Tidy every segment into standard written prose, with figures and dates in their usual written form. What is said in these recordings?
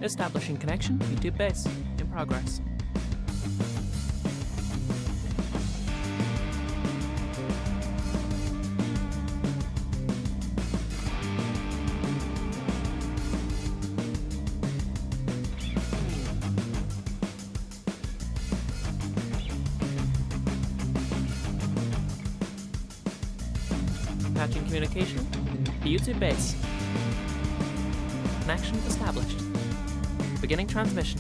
Establishing connection, YouTube base. In progress. Patching communication, the YouTube base. Connection established. Beginning transmission.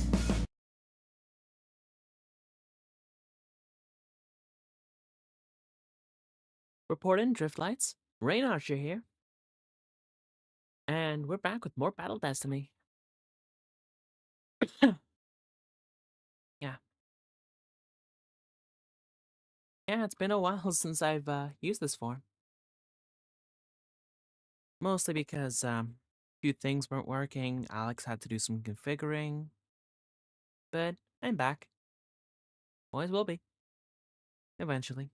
Report in, Drift Lights. Rain Archer here. And we're back with more Battle Destiny. Yeah. Yeah, it's been a while since I've used this form. Mostly because a few things weren't working. Alex had to do some configuring. But I'm back. Always will be. Eventually.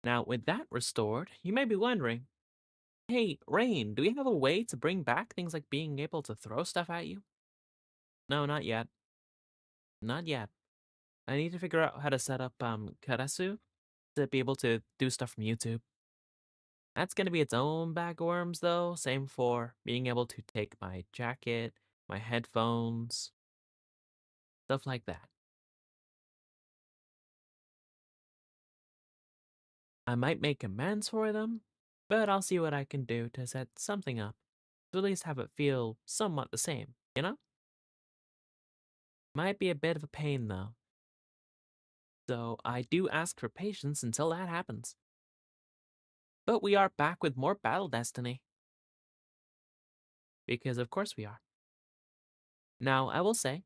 Now, with that restored, you may be wondering, hey, Rain, do we have a way to bring back things like being able to throw stuff at you? No, not yet. Not yet. I need to figure out how to set up Karasu to be able to do stuff from YouTube. That's gonna be its own bag of worms though. Same for being able to take my jacket, my headphones, stuff like that. I might make amends for them, but I'll see what I can do to set something up to at least have it feel somewhat the same, you know? Might be a bit of a pain though. So I do ask for patience until that happens. But we are back with more Battle Destiny. Because of course we are. Now, I will say,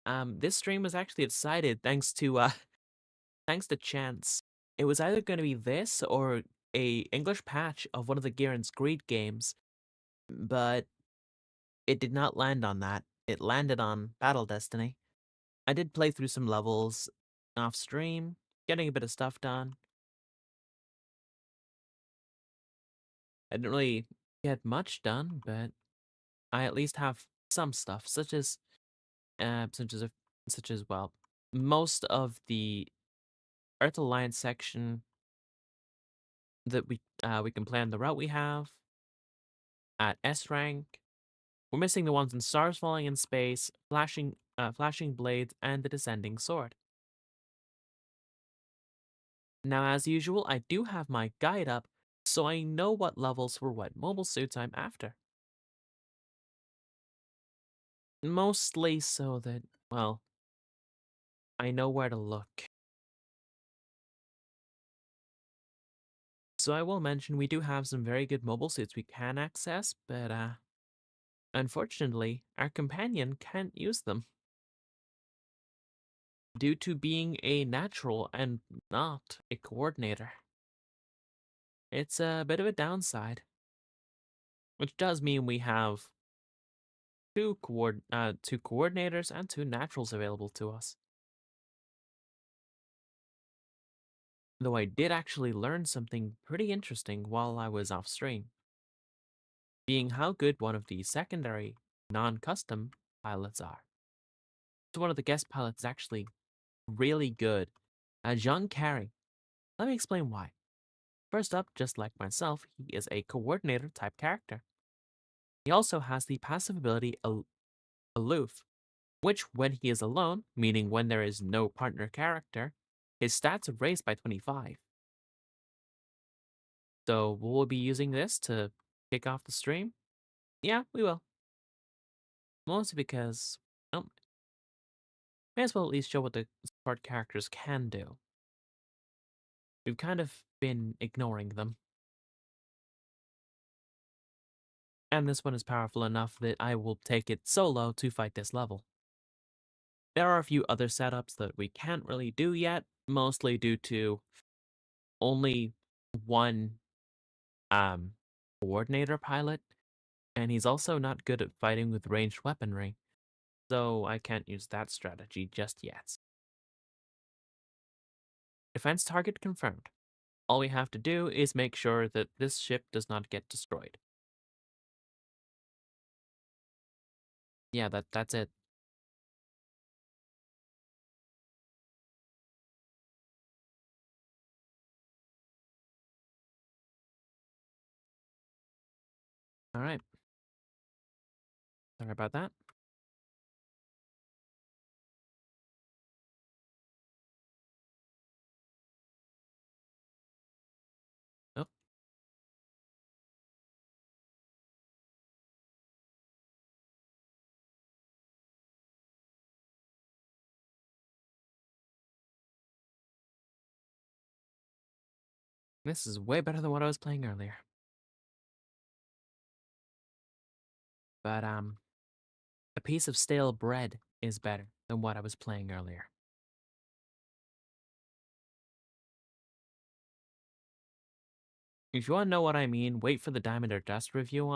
this stream was actually decided thanks to thanks to chance. It was either going to be this or a English patch of one of the Garen Greed games, but it did not land on that. It landed on Battle Destiny. I did play through some levels off stream, getting a bit of stuff done. I didn't really get much done, but I at least have some stuff, such as uh, such as a, such as well, most of the Earth Alliance section that we can plan the route we have at S rank. We're missing the ones in Stars Falling in Space, Flashing Blades, and the Descending Sword. Now, as usual, I do have my guide up, so I know what levels for what mobile suits I'm after. Mostly so that, well, I know where to look. So I will mention we do have some very good mobile suits we can access, but unfortunately, our companion can't use them due to being a natural and not a coordinator. It's a bit of a downside, which does mean we have two coordinators and two naturals available to us. Though I did actually learn something pretty interesting while I was off stream, being how good one of the secondary non-custom pilots are. So one of the guest pilots is actually really good. John Carey. Let me explain why. First up, just like myself, he is a coordinator type character. He also has the passive ability Aloof, which when he is alone, meaning when there is no partner character, his stats are raised by 25. So will we be using this to kick off the stream? Yeah, we will. Mostly because, well, may as well at least show what the support characters can do. We've kind of been ignoring them. And this one is powerful enough that I will take it solo to fight this level. There are a few other setups that we can't really do yet, mostly due to only one um, coordinator pilot, and he's also not good at fighting with ranged weaponry, so I can't use that strategy just yet. Defense target confirmed. All we have to do is make sure that this ship does not get destroyed. Yeah, that's it. All right. Sorry about that. Oh, this is way better than what I was playing earlier. But a piece of stale bread is better than what I was playing earlier. If you want to know what I mean, wait for the Diamond or Dust review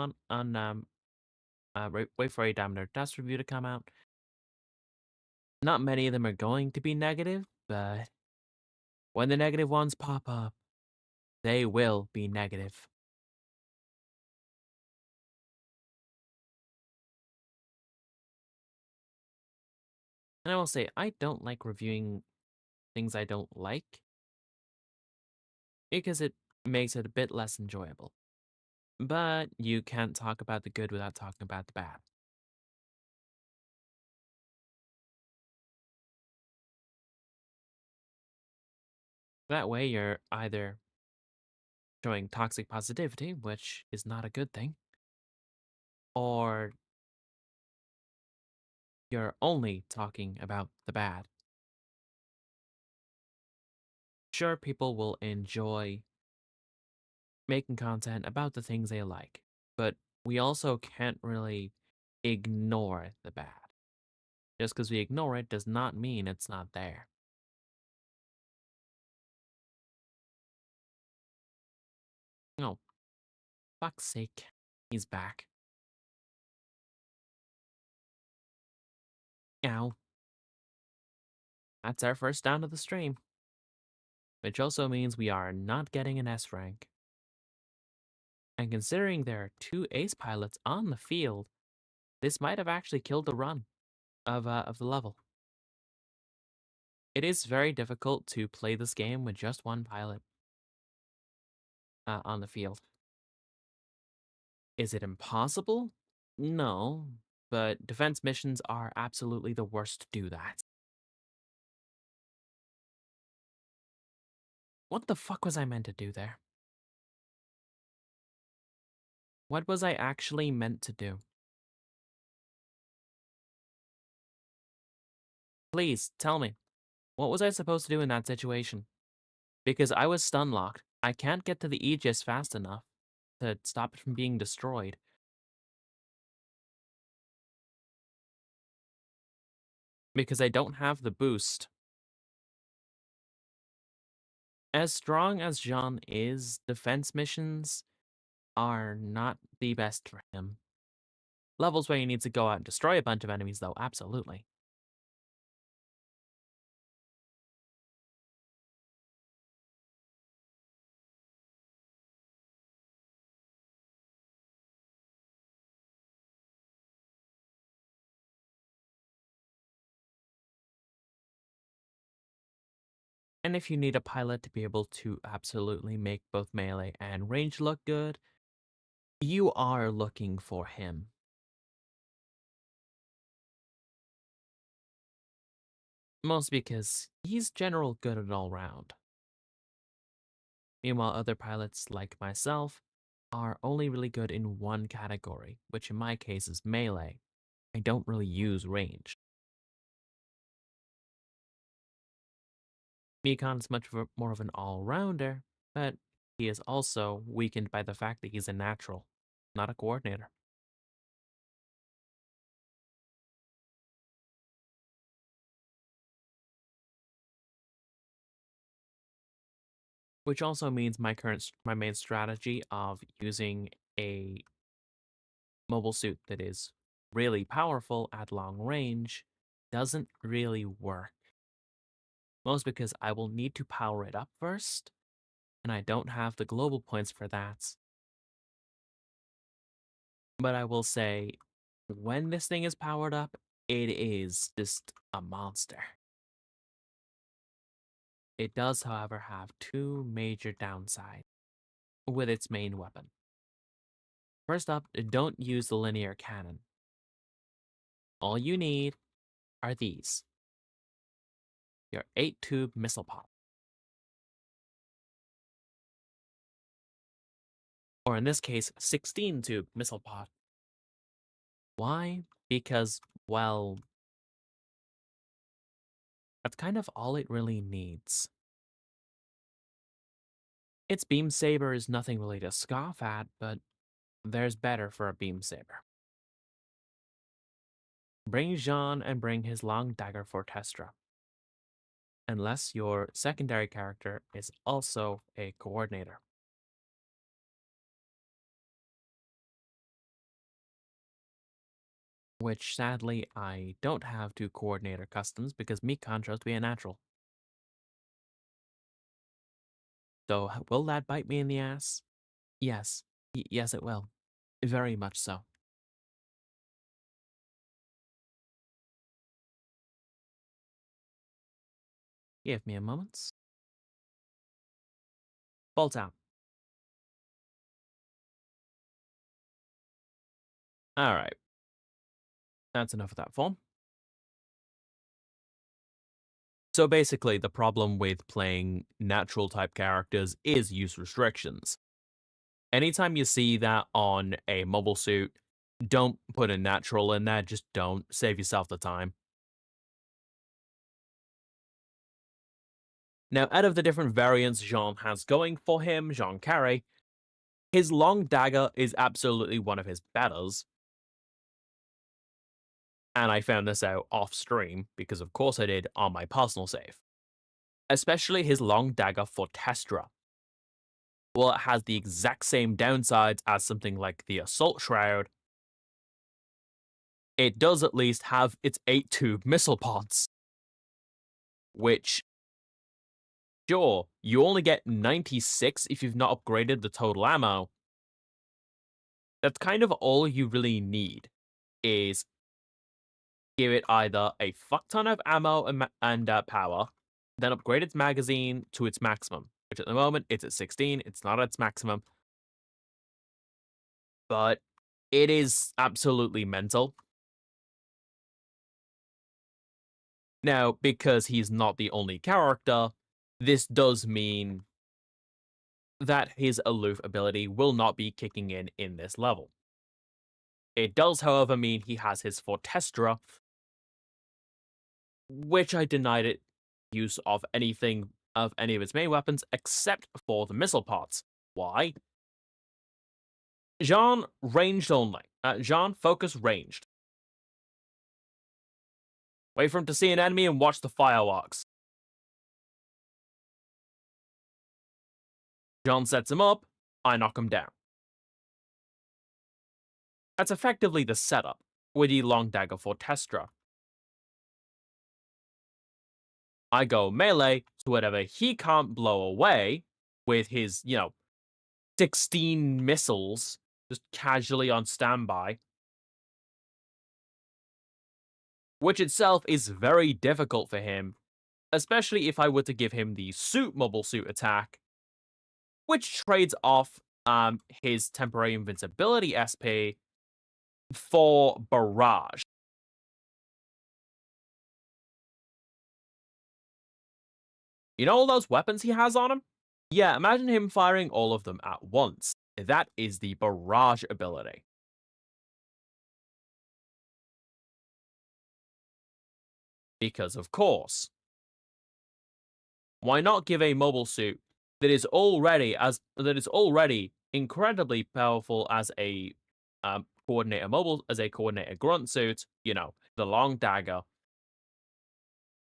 wait for a Diamond or Dust review to come out. Not many of them are going to be negative, but when the negative ones pop up, they will be negative. And I will say, I don't like reviewing things I don't like because it makes it a bit less enjoyable. But you can't talk about the good without talking about the bad. That way, you're either showing toxic positivity, which is not a good thing, or you're only talking about the bad. Sure, people will enjoy making content about the things they like, but we also can't really ignore the bad. Just because we ignore it does not mean it's not there. Oh, fuck's sake. He's back. Ow. That's our first down of the stream, which also means we are not getting an S rank. And considering there are two ace pilots on the field, this might have actually killed the run of the level. It is very difficult to play this game with just one pilot on the field. Is it impossible? No, but defense missions are absolutely the worst to do that. What the fuck was I meant to do there? What was I actually meant to do? Please, tell me. What was I supposed to do in that situation? Because I was stun locked. I can't get to the Aegis fast enough to stop it from being destroyed. Because I don't have the boost. As strong as Jean is, defense missions are not the best for him. Levels where he needs to go out and destroy a bunch of enemies, though, absolutely. And if you need a pilot to be able to absolutely make both melee and range look good, you are looking for him. Mostly because he's general good at all round. Meanwhile, other pilots like myself are only really good in one category, which in my case is melee. I don't really use range. Mikon is more of an all-rounder, but he is also weakened by the fact that he's a natural, not a coordinator. Which also means my main strategy of using a mobile suit that is really powerful at long range doesn't really work. Most because I will need to power it up first, and I don't have the global points for that. But I will say, When this thing is powered up, it is just a monster. It does, however, have two major downsides with its main weapon. First up, don't use the linear cannon. All you need are these. Your 8-tube missile pod. Or in this case, 16-tube missile pod. Why? Because, well, that's kind of all it really needs. Its beam saber is nothing really to scoff at, but there's better for a beam saber. Bring Jean and bring his long dagger for Testra. Unless your secondary character is also a coordinator. Which sadly I don't have two coordinator customs because Mikan chose to be a natural. So will that bite me in the ass? Yes. Yes, it will. Very much so. Give me a moment. Bolt out. Alright. That's enough of that form. So basically, the problem with playing natural type characters is use restrictions. Anytime you see that on a mobile suit, don't put a natural in there, just don't. Save yourself the time. Now, out of the different variants Jean has going for him, Jean Carré, his long dagger is absolutely one of his betters. And I found this out off stream, because of course I did on my personal save. Especially his long dagger for Testra. Well, it has the exact same downsides as something like the Assault Shroud. It does at least have its 8-tube missile pods. Which, sure, you only get 96 if you've not upgraded the total ammo. That's kind of all you really need, is give it either a fuck ton of ammo and power, then upgrade its magazine to its maximum, which at the moment it's at 16, it's not at its maximum. But it is absolutely mental. Now, because he's not the only character, this does mean that his aloof ability will not be kicking in this level. It does, however, mean he has his Fortestra, which I denied it use of any of its main weapons except for the missile pods. Why? Jean ranged only. Jean focus ranged. Wait for him to see an enemy and watch the fireworks. Jean sets him up, I knock him down. That's effectively the setup with the long dagger for Testra. I go melee to whatever he can't blow away with his, 16 missiles just casually on standby. Which itself is very difficult for him, especially if I were to give him the mobile suit attack, which trades off his temporary invincibility SP for barrage. You know all those weapons he has on him? Yeah, imagine him firing all of them at once. That is the barrage ability. Because of course. Why not give a mobile suit that is already incredibly powerful as a coordinator grunt suit, the long dagger,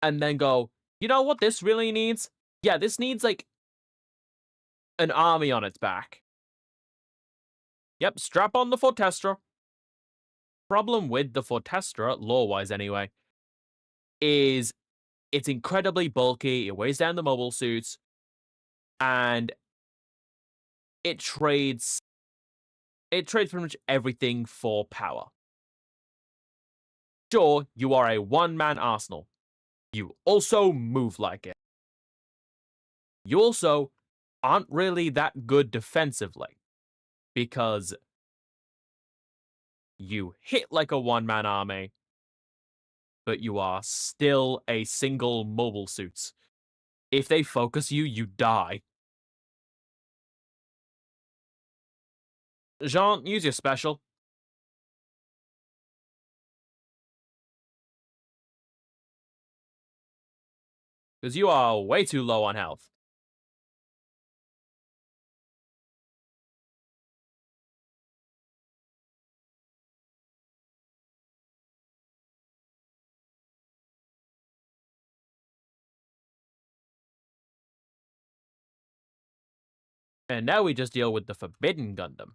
and then go, you know what this really needs? Yeah, this needs like an army on its back. Yep, strap on the Fortestra. Problem with the Fortestra, lore-wise anyway, is it's incredibly bulky, it weighs down the mobile suits, and it trades pretty much everything for power. Sure, you are a one-man arsenal. You also move like it. You also aren't really that good defensively, because you hit like a one-man army, but you are still a single mobile suit. If they focus you, you die. Jean, use your special. Because you are way too low on health. And now we just deal with the Forbidden Gundam.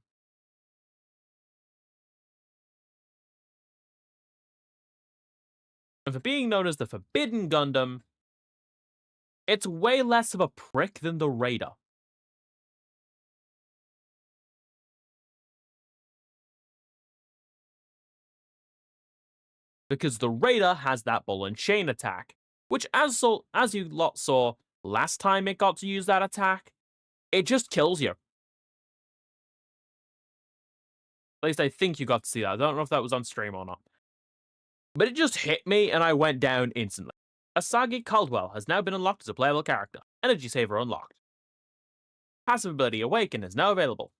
And for being known as the Forbidden Gundam, it's way less of a prick than the Raider. Because the Raider has that ball and chain attack, which as you lot saw last time it got to use that attack, it just kills you. At least I think you got to see that. I don't know if that was on stream or not. But it just hit me and I went down instantly. Asagi Caldwell has now been unlocked as a playable character. Energy Saver unlocked. Passive ability Awaken is now available.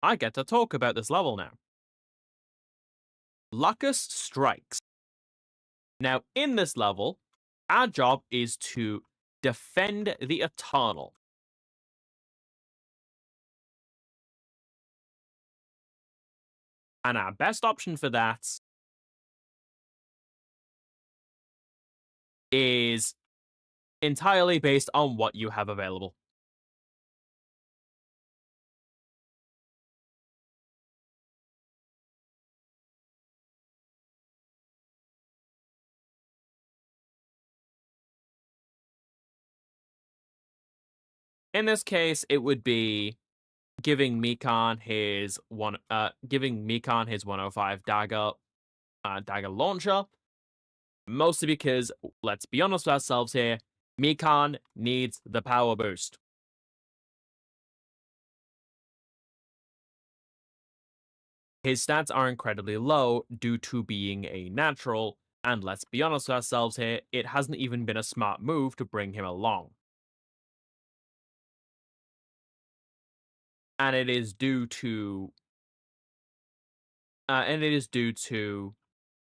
I get to talk about this level now. Locus Strikes. Now, in this level, our job is to defend the Eternal. And our best option for that is entirely based on what you have available. In this case, it would be giving Mikan his 105 dagger launcher. Mostly because, let's be honest with ourselves here, Mikan needs the power boost. His stats are incredibly low due to being a natural, and let's be honest with ourselves here, it hasn't even been a smart move to bring him along. And it is due to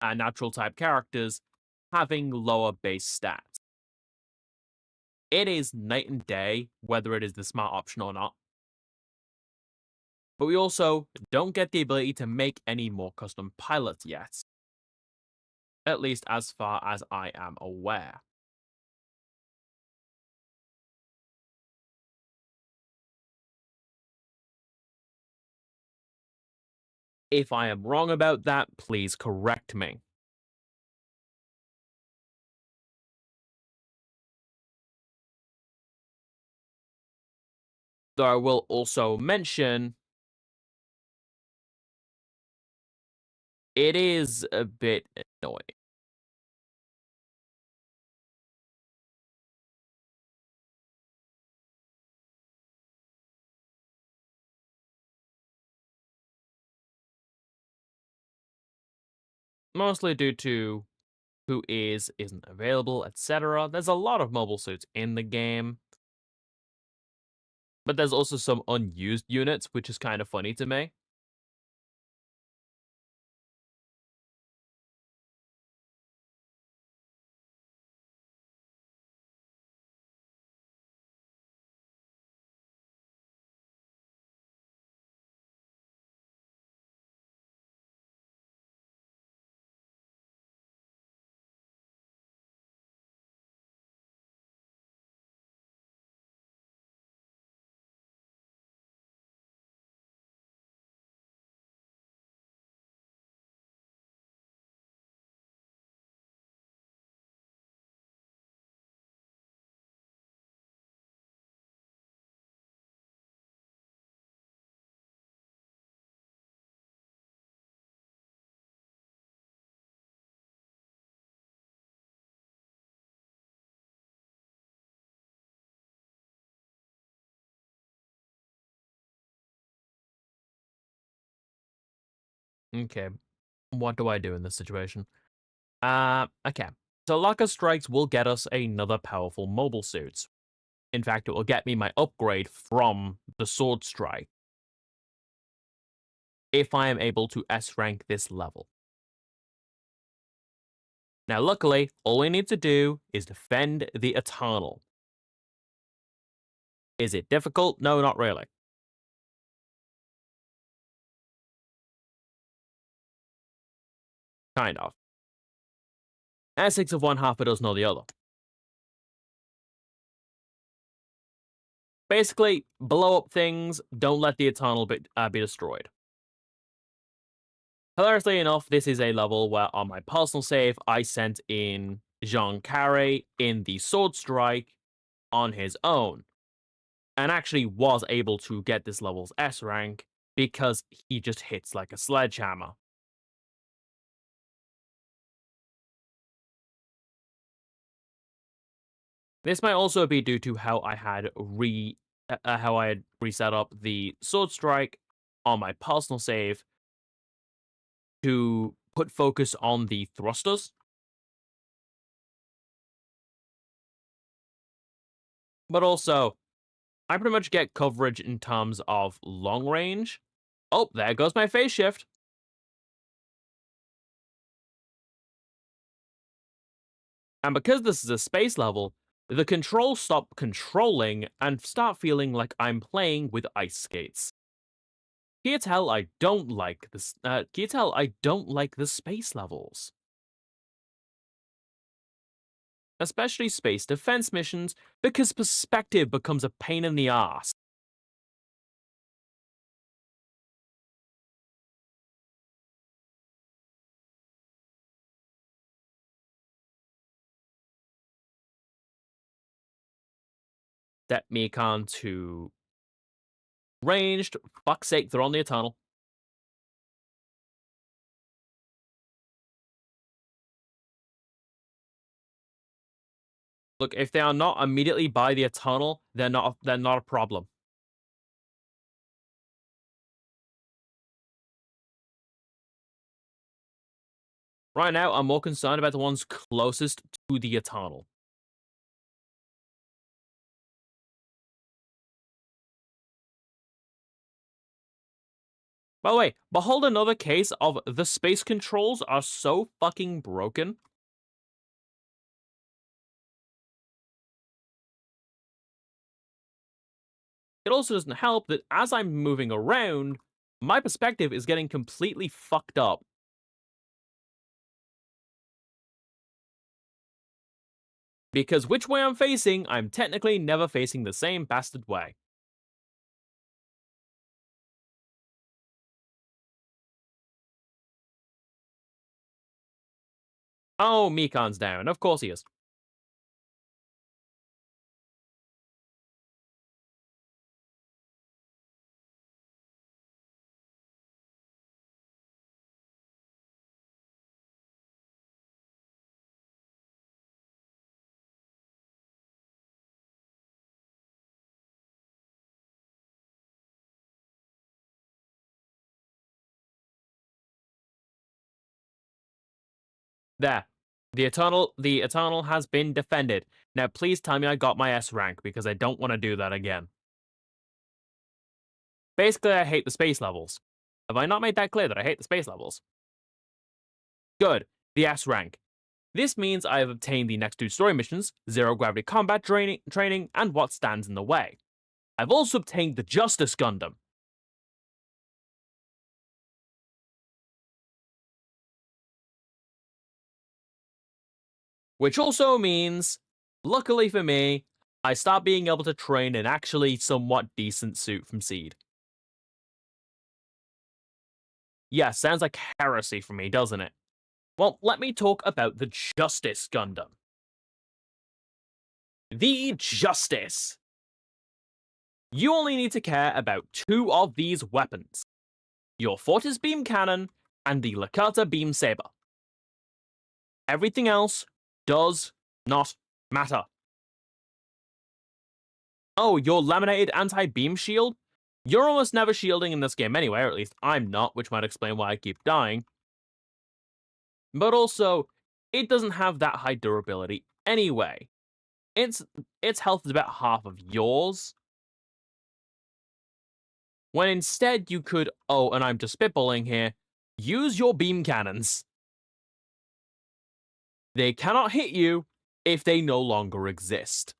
natural type characters having lower base stats. It is night and day whether it is the smart option or not. But we also don't get the ability to make any more custom pilots yet. At least as far as I am aware. If I am wrong about that, please correct me. Though I will also mention, it is a bit annoying. Mostly due to who isn't available, etc. There's a lot of mobile suits in the game. But there's also some unused units, which is kind of funny to me. Okay, what do I do in this situation? Okay. So Locker Strikes will get us another powerful mobile suit. In fact, it will get me my upgrade from the Sword Strike if I am able to S rank this level. Now, luckily, all we need to do is defend the Eternal. Is it difficult? No, not really. Kind of. Essex of one, half a dozen of the other. Basically, blow up things, don't let the Eternal be destroyed. Hilariously enough, this is a level where on my personal save, I sent in Jean Carré in the Sword Strike on his own, and actually was able to get this level's S rank because he just hits like a sledgehammer. This might also be due to how I had reset up the Sword Strike on my personal save to put focus on the thrusters. But also, I pretty much get coverage in terms of long range. Oh, there goes my phase shift. And because this is a space level, the controls stop controlling and start feeling like I'm playing with ice skates. Can you tell I don't like this? Can you tell I don't like the space levels? Especially space defense missions, because perspective becomes a pain in the ass. Set Mekon to ranged. Fuck's sake, they're on the Eternal. Look, if they are not immediately by the Eternal, they're not a problem. Right now, I'm more concerned about the ones closest to the Eternal. By the way, behold another case of the space controls are so fucking broken. It also doesn't help that as I'm moving around, my perspective is getting completely fucked up. Because which way I'm facing, I'm technically never facing the same bastard way. Oh, Mekon's down. Of course he is. There. The Eternal has been defended. Now please tell me I got my S rank, because I don't want to do that again. Basically, I hate the space levels. Have I not made that clear that I hate the space levels? Good. The S rank. This means I have obtained the next two story missions, Zero Gravity Combat Training, and What Stands in the Way. I've also obtained the Justice Gundam. Which also means, luckily for me, I start being able to train an actually somewhat decent suit from Seed. Yeah, sounds like heresy for me, doesn't it? Well, let me talk about the Justice Gundam. The Justice. You only need to care about two of these weapons. Your Fortis Beam Cannon and the Lakata Beam Saber. Everything else does not matter. Oh, your laminated anti-beam shield? You're almost never shielding in this game anyway, or at least I'm not, which might explain why I keep dying. But also, it doesn't have that high durability anyway. Its health is about half of yours. When instead you could, oh, and I'm just spitballing here, use your beam cannons. They cannot hit you if they no longer exist.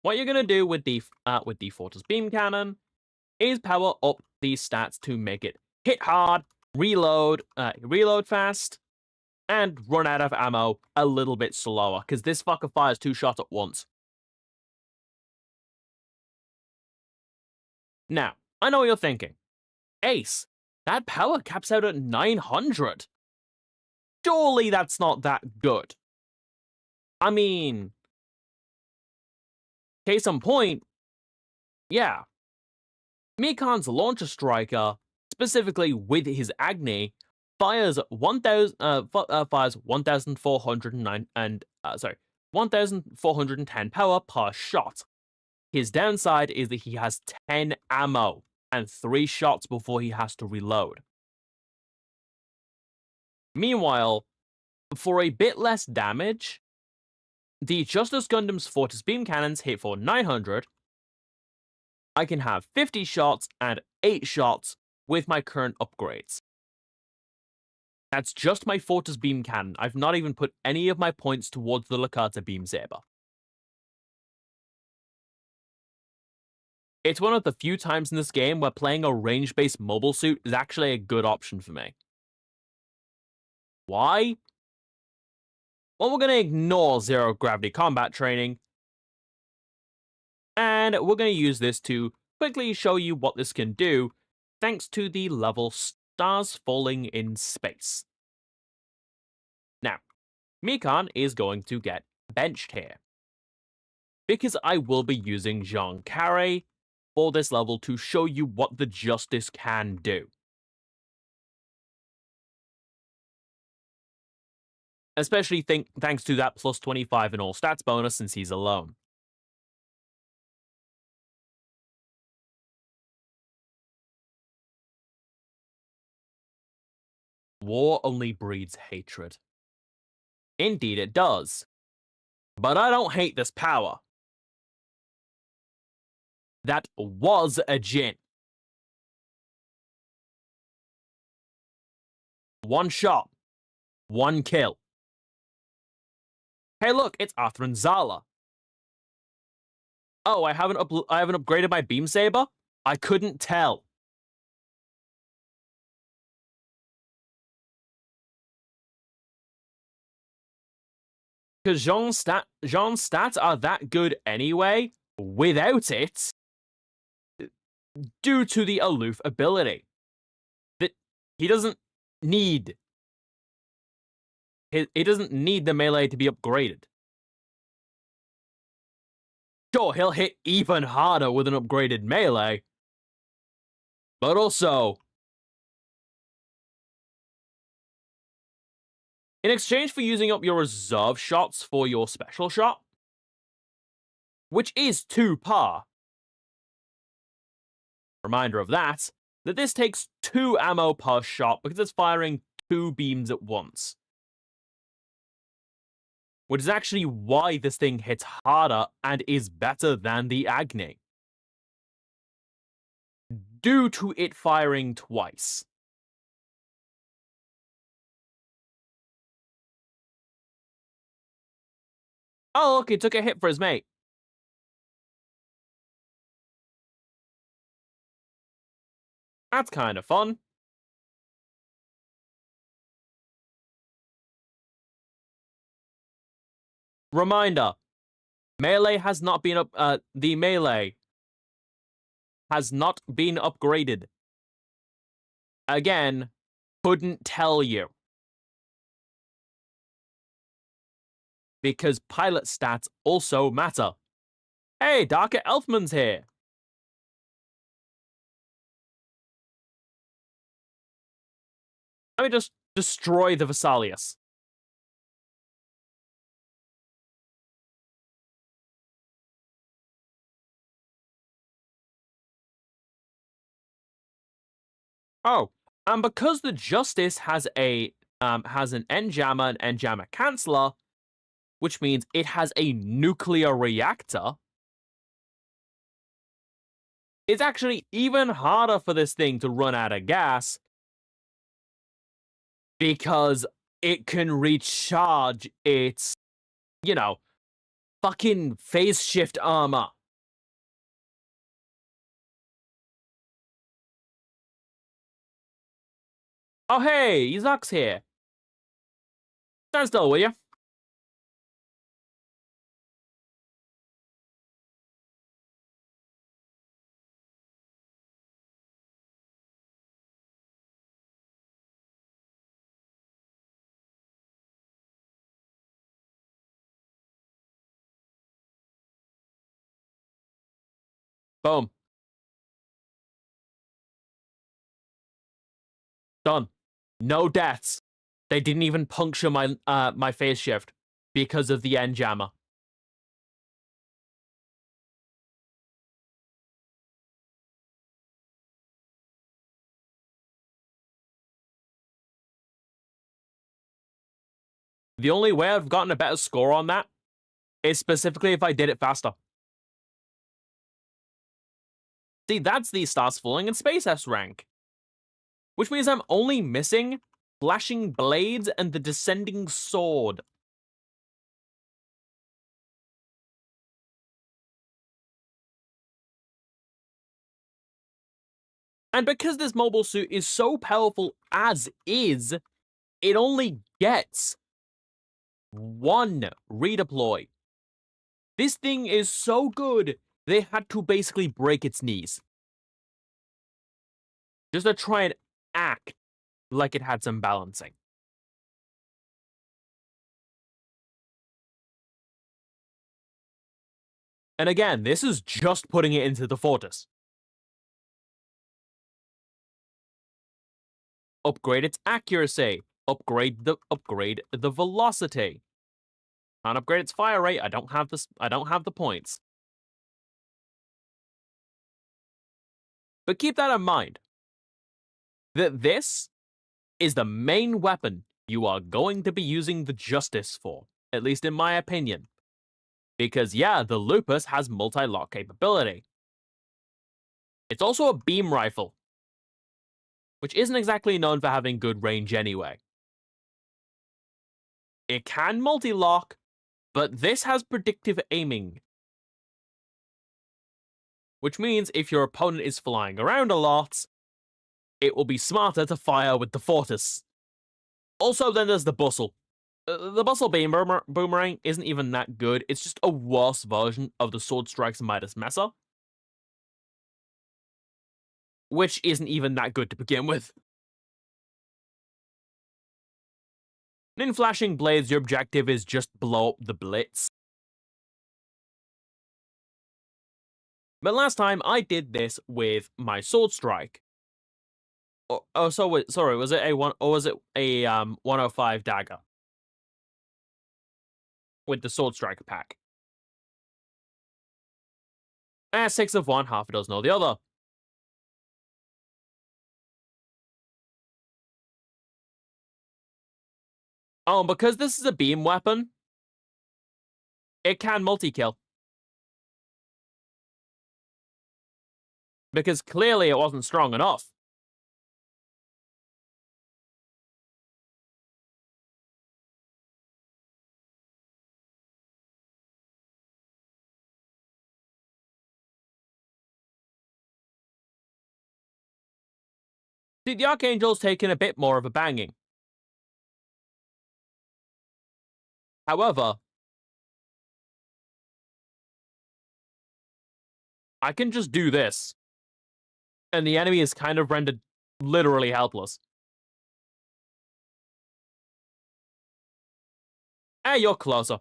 What you're gonna do with the Fortress Beam Cannon is power up these stats to make it hit hard, reload fast, and run out of ammo a little bit slower, because this fucker fires 2 shots at once. Now, I know what you're thinking. Ace, that power caps out at 900. Surely that's not that good. I mean, case in point, yeah. Mikan's Launcher Striker, specifically with his Agni, fires 1,410 power per shot. His downside is that he has 10 ammo and 3 shots before he has to reload. Meanwhile, for a bit less damage, the Justice Gundam's Fortress Beam Cannons hit for 900. I can have 50 shots and 8 shots with my current upgrades. That's just my Fortress Beam Cannon. I've not even put any of my points towards the Lakata Beam Saber. It's one of the few times in this game where playing a range-based mobile suit is actually a good option for me. Why? Well, we're going to ignore zero gravity combat training, and we're going to use this to quickly show you what this can do thanks to the level Stars Falling in Space. Now, Mikan is going to get benched here, because I will be using Jean Carré for this level to show you what the Justice can do. Especially thanks to that plus 25 in all stats bonus since he's alone. War only breeds hatred. Indeed it does. But I don't hate this power. That was a Jin. One shot. One kill. Hey look, it's Arthur and Zala. Oh, I haven't upgraded my Beam Saber? I couldn't tell. Because Jean's stats are that good anyway, without it, due to the aloof ability. That he doesn't need. He doesn't need the melee to be upgraded. Sure, he'll hit even harder with an upgraded melee, but also, in exchange for using up your reserve shots for your special shot, which is 2 par, reminder of that this takes 2 ammo per shot because it's firing 2 beams at once. Which is actually why this thing hits harder and is better than the Agni, due to it firing twice. Oh, look, he took a hit for his mate. That's kind of fun. Reminder, melee has not been the melee has not been upgraded. Again, couldn't tell you. Because pilot stats also matter. Hey, Darker Elfman's here. Let me just destroy the Vesalius. Oh, and because the Justice has an end jammer and end jammer canceller, which means it has a nuclear reactor, it's actually even harder for this thing to run out of gas because it can recharge its, you know, fucking phase shift armor. Oh hey, Izak's here. Stand still, will you? Boom. Done. No deaths. They didn't even puncture my phase shift because of the end jammer. The only way I've gotten a better score on that is specifically if I did it faster. See, that's the Stars Falling in Space S rank. Which means I'm only missing Flashing Blades and the Descending Sword. And because this mobile suit is so powerful as is, it only gets one redeploy. This thing is so good, they had to basically break its knees. Just to try and act like it had some balancing. And again, this is just putting it into the Fortress. Upgrade its accuracy. Upgrade the velocity. Can't upgrade its fire rate. I don't have the points. But keep that in mind. That this is the main weapon you are going to be using the Justice for, at least in my opinion. Because yeah, the Lupus has multi-lock capability. It's also a beam rifle, which isn't exactly known for having good range anyway. It can multi-lock, but this has predictive aiming. Which means if your opponent is flying around a lot, it will be smarter to fire with the Fortis. Also, then there's the Bustle. The Bustle Beam Boomerang isn't even that good, it's just a worse version of the Sword Strike's Midas Messer. Which isn't even that good to begin with. In Flashing Blades, your objective is just blow up the Blitz. But last time I did this with my Sword Strike. Sorry, was it a 105 dagger? With the Sword Strike pack. 6 of one, half a dozen of the other. Oh, and because this is a beam weapon, it can multi-kill. Because clearly it wasn't strong enough. See, the Archangel's taken a bit more of a banging. However, I can just do this. And the enemy is kind of rendered literally helpless. Hey, you're closer.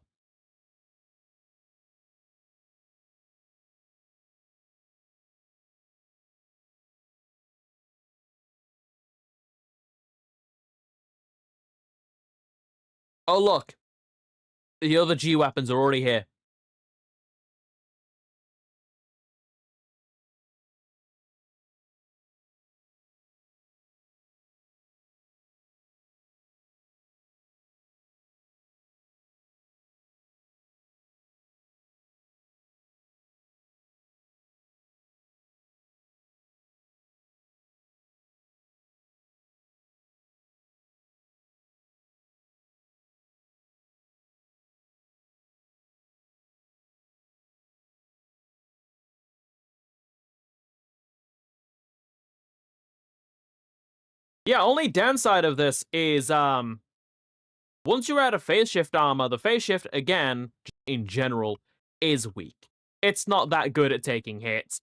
Oh, look. The other G weapons are already here. Yeah, only downside of this is, once you're out of phase shift armor, the phase shift, again, in general, is weak. It's not that good at taking hits.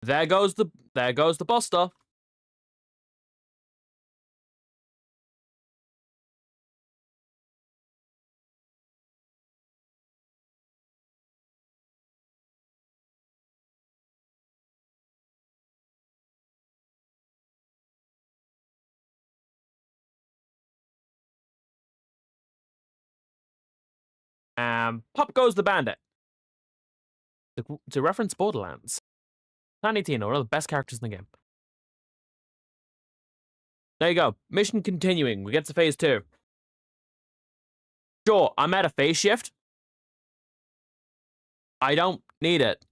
There goes the Buster. Pop goes the bandit. To reference Borderlands. Tiny Tina, one of the best characters in the game. There you go. Mission continuing. We get to phase 2. Sure, I'm at a phase shift. I don't need it.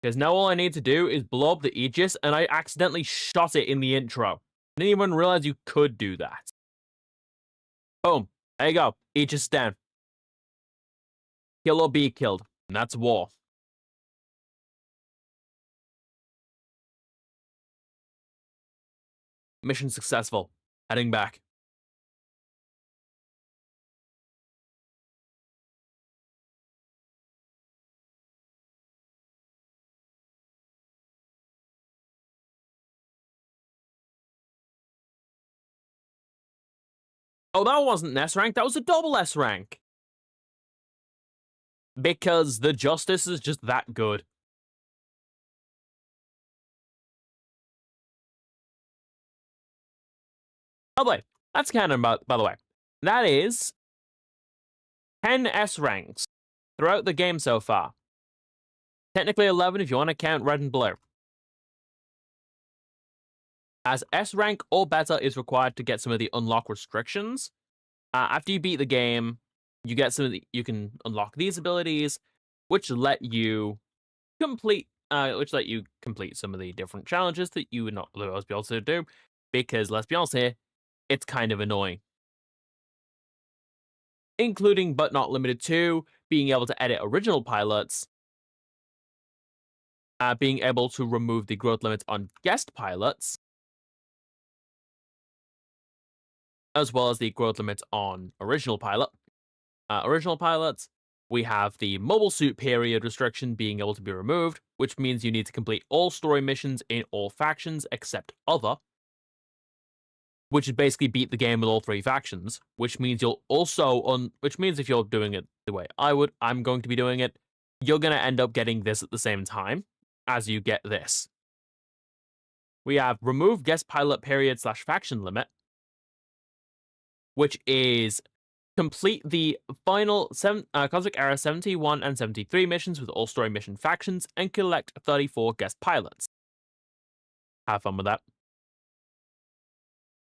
Because now all I need to do is blow up the Aegis, and I accidentally shot it in the intro. Didn't even realize you could do that. Boom. There you go. Aegis down. Kill or be killed. And that's war. Mission successful. Heading back. Oh, that wasn't an S rank. That was a double S rank. Because the Justice is just that good. By the way, that's canon, by the way. That is 10 S ranks throughout the game so far. Technically 11 if you want to count red and blue. As S rank or better is required to get some of the unlock restrictions. After you beat the game, you get you can unlock these abilities, which let you complete some of the different challenges that you would not otherwise be able to do. Because let's be honest here, it's kind of annoying. Including, but not limited to, being able to edit original pilots, being able to remove the growth limits on guest pilots, as well as the growth limits on original pilots. We have the mobile suit period restriction being able to be removed, which means you need to complete all story missions in all factions except other, which is basically beat the game with all 3 factions, which means which means if you're doing it the way I'm going to be doing it, you're going to end up getting this at the same time as you get this. We have remove guest pilot period / faction limit, which is complete the final Cosmic Era 71 and 73 missions with all story mission factions and collect 34 guest pilots. Have fun with that.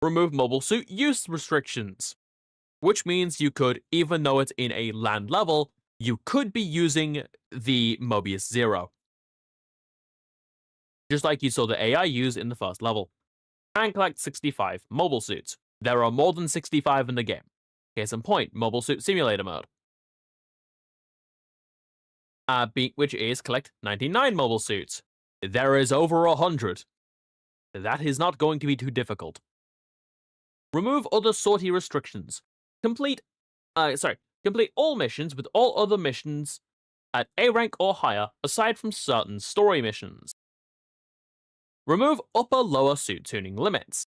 Remove mobile suit use restrictions, which means you could, even though it's in a land level, you could be using the Mobius Zero. Just like you saw the AI use in the first level. And collect 65 mobile suits. There are more than 65 in the game. Case in point, Mobile Suit Simulator mode. Which is collect 99 mobile suits. There is over 100. That is not going to be too difficult. Remove other sortie restrictions. Complete all missions with all other missions at A rank or higher, aside from certain story missions. Remove upper-lower suit tuning limits.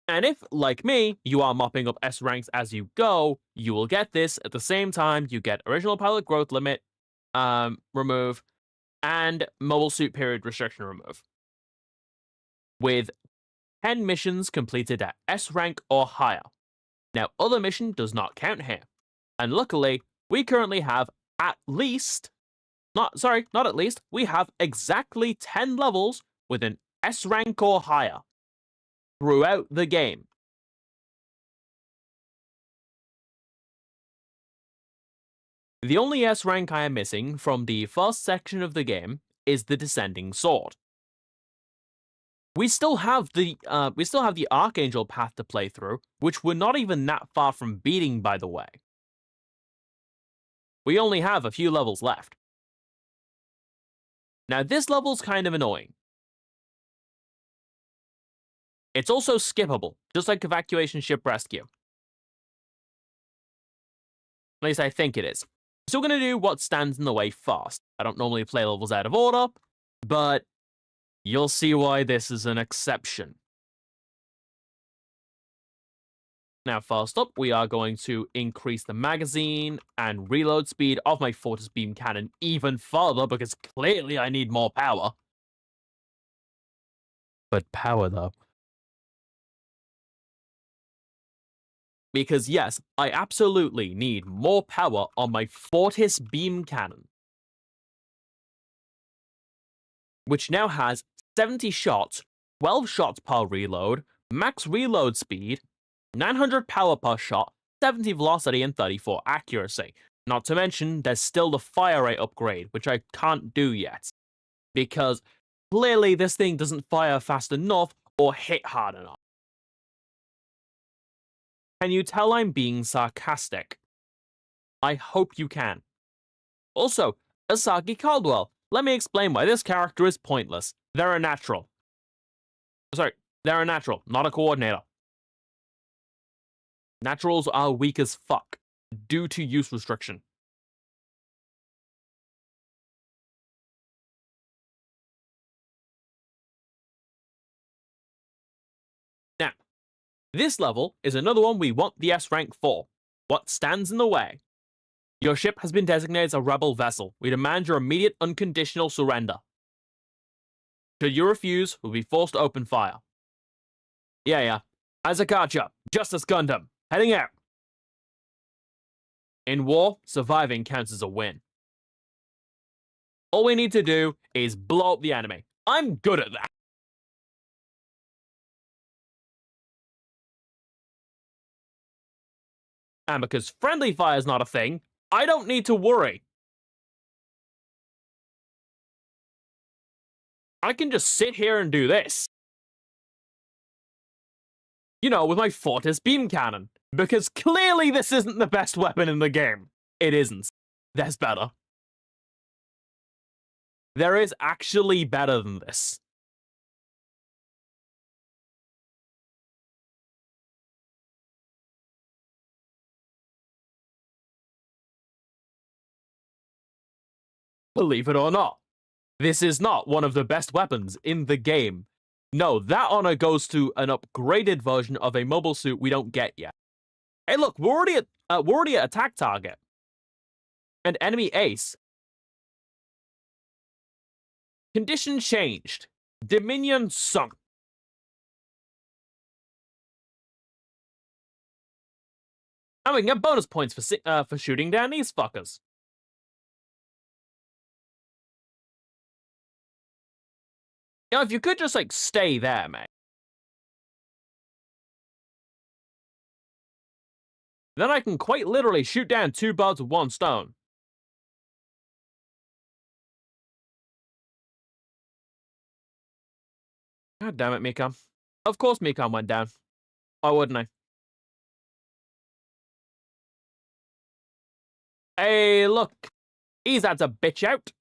And if, like me, you are mopping up S ranks as you go, you will get this at the same time you get original pilot growth limit remove and mobile suit period restriction remove. With 10 missions completed at S rank or higher. Now, other mission does not count here. And luckily, we currently have we have exactly 10 levels with an S rank or higher throughout the game. The only S rank I am missing from the first section of the game is the Descending Sword. We still have the Archangel path to play through, which we're not even that far from beating, by the way. We only have a few levels left. Now this level's kind of annoying. It's also skippable, just like Evacuation Ship Rescue. At least I think it is. So we're going to do what stands in the way first. I don't normally play levels out of order, but you'll see why this is an exception. Now, first up, we are going to increase the magazine and reload speed of my Fortis Beam Cannon even further, because clearly I need more power. But power, though. Because yes, I absolutely need more power on my Fortis Beam Cannon, which now has 70 shots, 12 shots per reload, max reload speed, 900 power per shot, 70 velocity, and 34 accuracy. Not to mention, there's still the fire rate upgrade, which I can't do yet, because clearly this thing doesn't fire fast enough or hit hard enough. Can you tell I'm being sarcastic? I hope you can. Also, Asagi Caldwell, let me explain why this character is pointless. They're a natural. Sorry, they're a natural, not a coordinator. Naturals are weak as fuck, due to use restriction. Now, this level is another one we want the S rank for. What stands in the way? Your ship has been designated as a rebel vessel. We demand your immediate unconditional surrender. Should you refuse, we'll be forced to open fire. Yeah. Azakacha, Justice Gundam, heading out. In war, surviving counts as a win. All we need to do is blow up the enemy. I'm good at that. And because friendly fire is not a thing, I don't need to worry. I can just sit here and do this. You know, with my Fortis Beam Cannon. Because clearly this isn't the best weapon in the game. It isn't. There's better. There is actually better than this. Believe it or not, this is not one of the best weapons in the game. No, that honor goes to an upgraded version of a mobile suit we don't get yet. Hey, look, we're already at attack target. And enemy ace. Condition changed. Dominion sunk. And we can get bonus points for shooting down these fuckers. You know, if you could just, like, stay there, mate. Then I can quite literally shoot down 2 birds with 1 stone. God damn it, Mikam. Of course Mikam went down. Why wouldn't I? Hey, look. He's had to bitch out.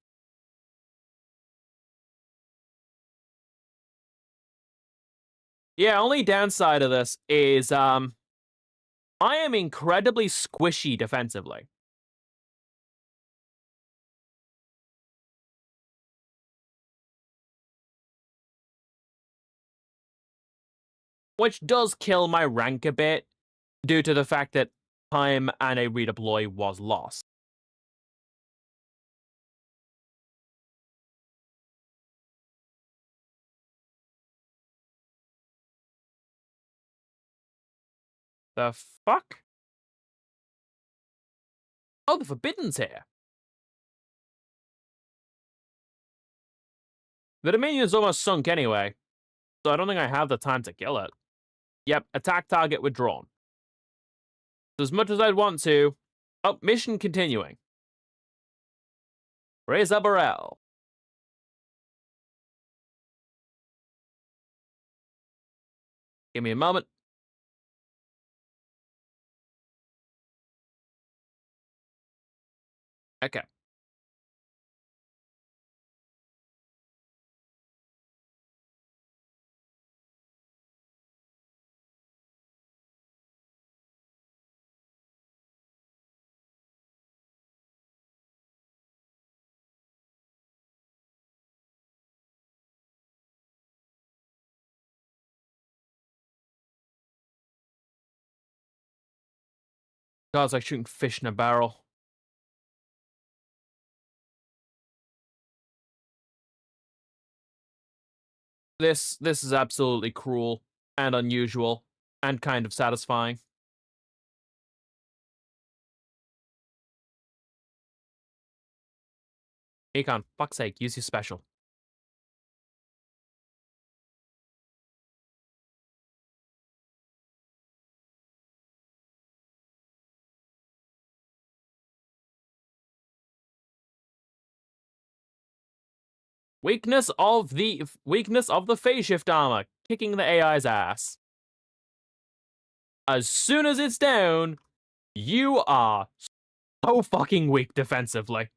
Yeah, only downside of this is, I am incredibly squishy defensively. Which does kill my rank a bit, due to the fact that time and a redeploy was lost. The fuck? Oh, the Forbidden's here. The Dominion's almost sunk anyway, so I don't think I have the time to kill it. Yep, attack target withdrawn. As much as I'd want to... Oh, mission continuing. Raise a barrel. Give me a moment. Okay. God, it's like shooting fish in a barrel. This is absolutely cruel and unusual and kind of satisfying. Akon, fuck's sake, use your special. Weakness of the phase shift armor, kicking the AI's ass. As soon as it's down, you are so fucking weak defensively.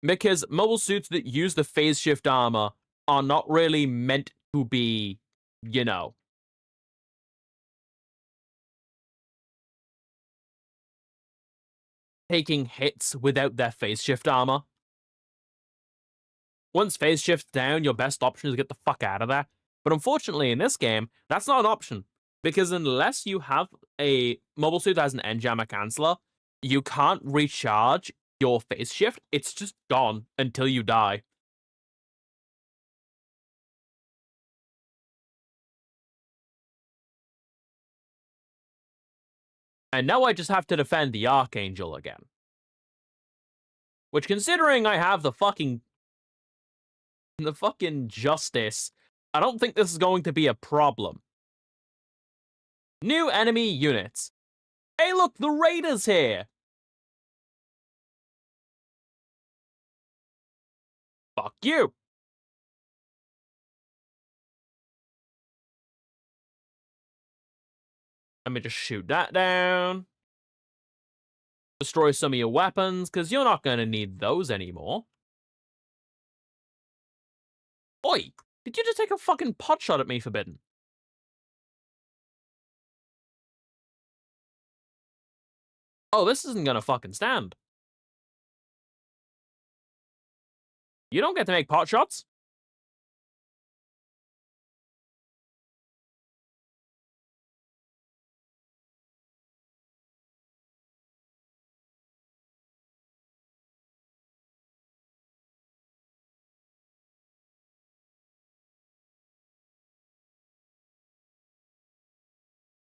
Because mobile suits that use the phase shift armor are not really meant to be, you know, taking hits without their phase shift armor. Once phase shift's down, your best option is to get the fuck out of there. But unfortunately, in this game, that's not an option. Because unless you have a mobile suit that has an end jammer canceller, you can't recharge your phase shift. It's just gone until you die. And now I just have to defend the Archangel again. Which, considering I have the fucking justice, I don't think this is going to be a problem. New enemy units. Hey look, the Raiders here! Fuck you! Let me just shoot that down. Destroy some of your weapons, because you're not going to need those anymore. Oi! Did you just take a fucking pot shot at me, Forbidden? Oh, this isn't gonna fucking stand. You don't get to make pot shots?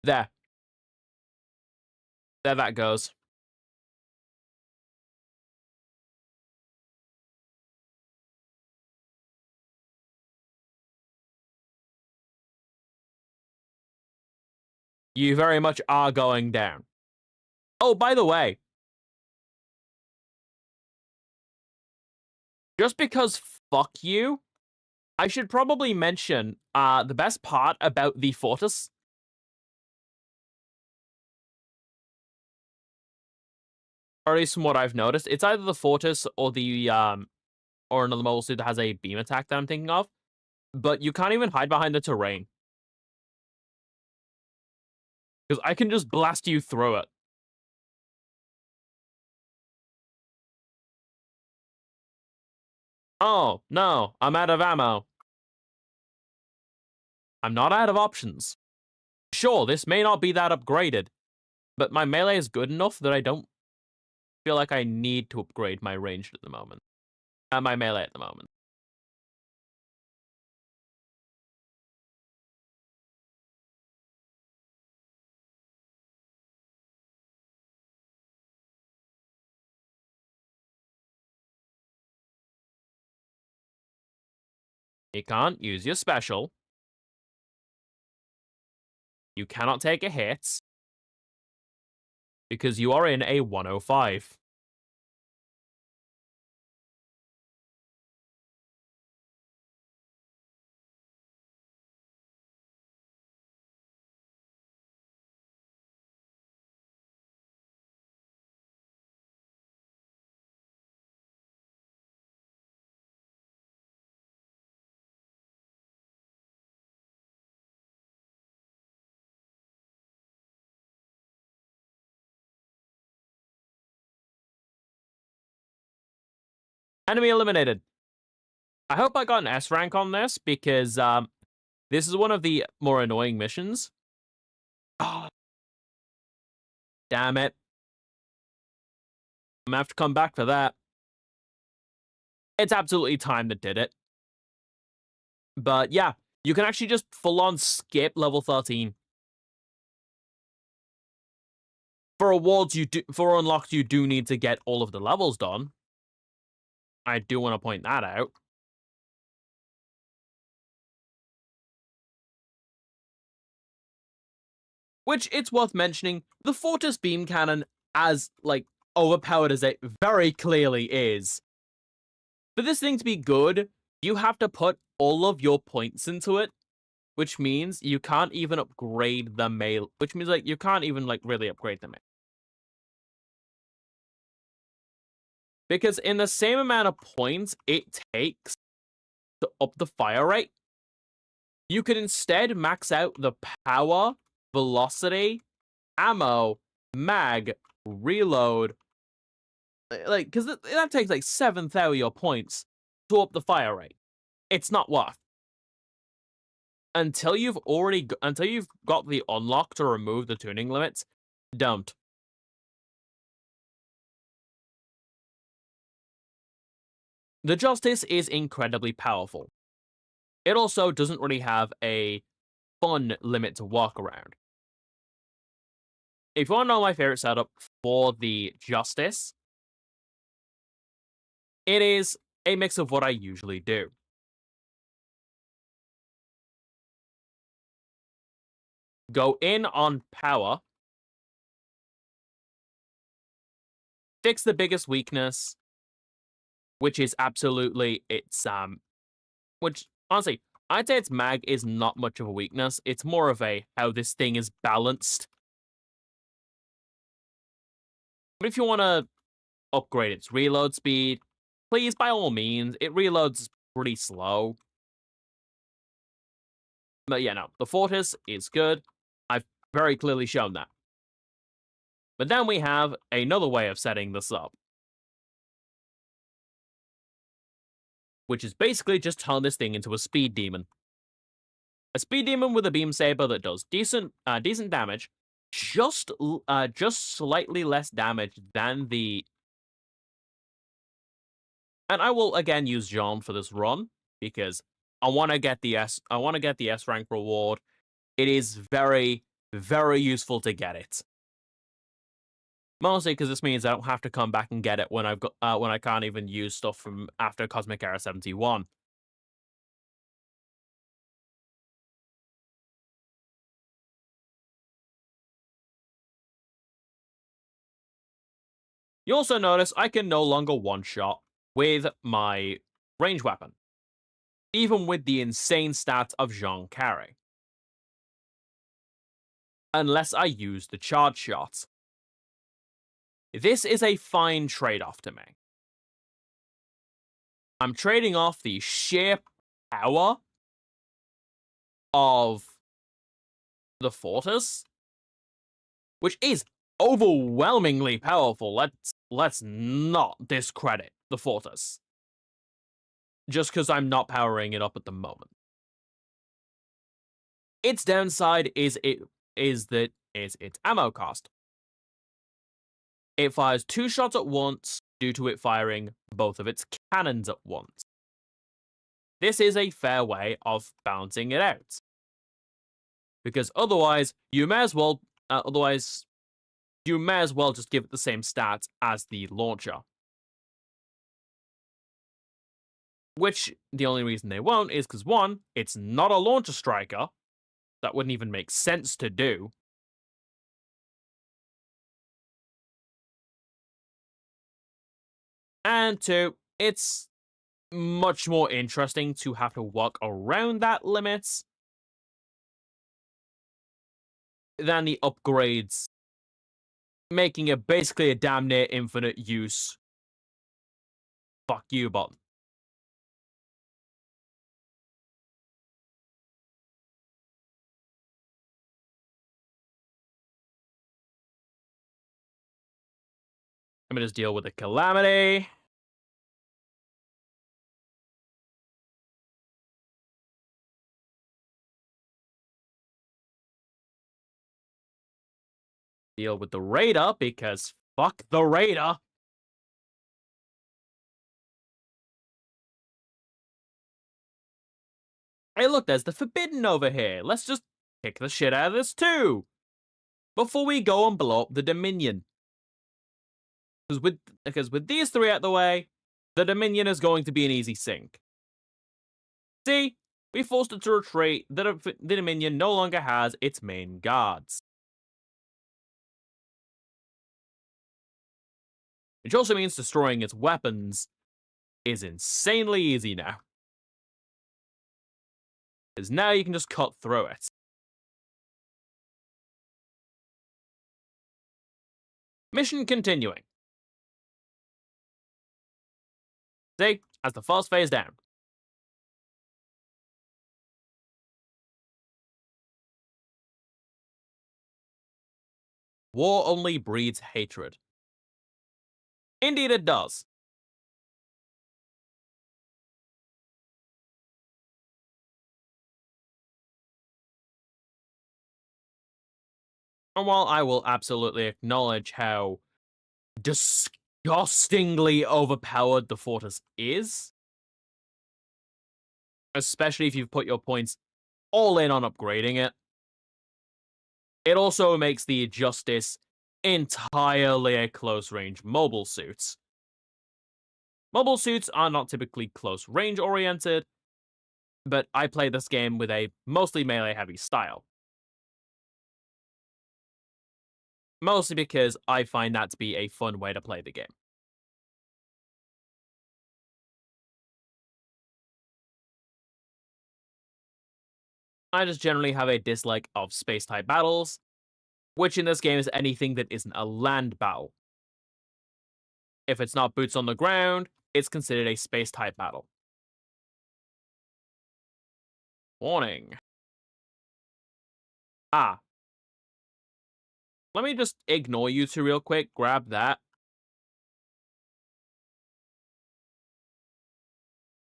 There. There that goes. You very much are going down. Oh, by the way, just because fuck you, I should probably mention the best part about the Fortis. Or at least from what I've noticed, it's either the Fortis or the or another mobile suit that has a beam attack that I'm thinking of. But you can't even hide behind the terrain. Because I can just blast you through it. Oh, no, I'm out of ammo. I'm not out of options. Sure, this may not be that upgraded, but my melee is good enough that I don't feel like I need to upgrade my ranged at the moment. My melee at the moment. You can't use your special. You cannot take a hit. because you are in a 105. Enemy eliminated. I hope I got an S rank on this because this is one of the more annoying missions. Oh, damn it. I'm gonna have to come back for that. It's absolutely time that did it. But yeah, you can actually just full-on skip level 13. For awards, for unlocked, you do need to get all of the levels done. I do want to point that out. Which, it's worth mentioning, the Fortis Beam Cannon, as, like, overpowered as it very clearly is, for this thing to be good, you have to put all of your points into it, which means you can't even upgrade the melee, which means, like, you can't even, like, really upgrade the melee. Because in the same amount of points it takes to up the fire rate, you could instead max out the power, velocity, ammo, mag, reload, like, because that takes like 7,000 of your points to up the fire rate. It's not worth. Until you've got the unlock to remove the tuning limits, don't. The Justice is incredibly powerful. It also doesn't really have a fun limit to walk around. If you want to know my favorite setup for the Justice, it is a mix of what I usually do. Go in on power, fix the biggest weakness, which is absolutely which honestly, I'd say its mag is not much of a weakness. It's more of a how this thing is balanced. But if you want to upgrade its reload speed, please, by all means. It reloads pretty slow. But yeah, no, the Fortis is good. I've very clearly shown that. But then we have another way of setting this up, which is basically just turn this thing into a speed demon. A speed demon with a beam saber that does decent damage, just slightly less damage than the. And I will again use Jean for this run because I want to get the S. I want to get the S rank reward. It is very, very useful to get it. Mostly because this means I don't have to come back and get it when I can't even use stuff from after Cosmic Era 71. You also notice I can no longer one-shot with my range weapon, even with the insane stats of Jean Carré, unless I use the charge shot. This is a fine trade-off to me. I'm trading off the sheer power of the Fortis, which is overwhelmingly powerful. Let's not discredit the Fortis just because I'm not powering it up at the moment. Its downside is its ammo cost. It fires 2 shots at once due to it firing both of its cannons at once. This is a fair way of balancing it out, because otherwise you may as well just give it the same stats as the launcher. Which, the only reason they won't is because, one, it's not a launcher striker. That wouldn't even make sense to do. And two, it's much more interesting to have to work around that limit than the upgrades, making it basically a damn near infinite use. Fuck you button. Let me just deal with the calamity. Deal with the raider, because fuck the raider. Hey look, there's the forbidden over here. Let's just kick the shit out of this too. Before we go and blow up the Dominion. Because with these three out the way, the Dominion is going to be an easy sink. See? We forced it to retreat. The Dominion no longer has its main guards. Which also means destroying its weapons is insanely easy now. Because now you can just cut through it. Mission continuing. See? As the first phase down. War only breeds hatred. Indeed it does. And while I will absolutely acknowledge how disgustingly overpowered the fortress is, especially if you've put your points all in on upgrading it, it also makes the Justice entirely a close-range mobile suit. Mobile suits are not typically close-range oriented, but I play this game with a mostly melee-heavy style. Mostly because I find that to be a fun way to play the game. I just generally have a dislike of space-type battles, which in this game is anything that isn't a land battle. If it's not boots on the ground, it's considered a space-type battle. Warning. Ah. Let me just ignore you two real quick, grab that.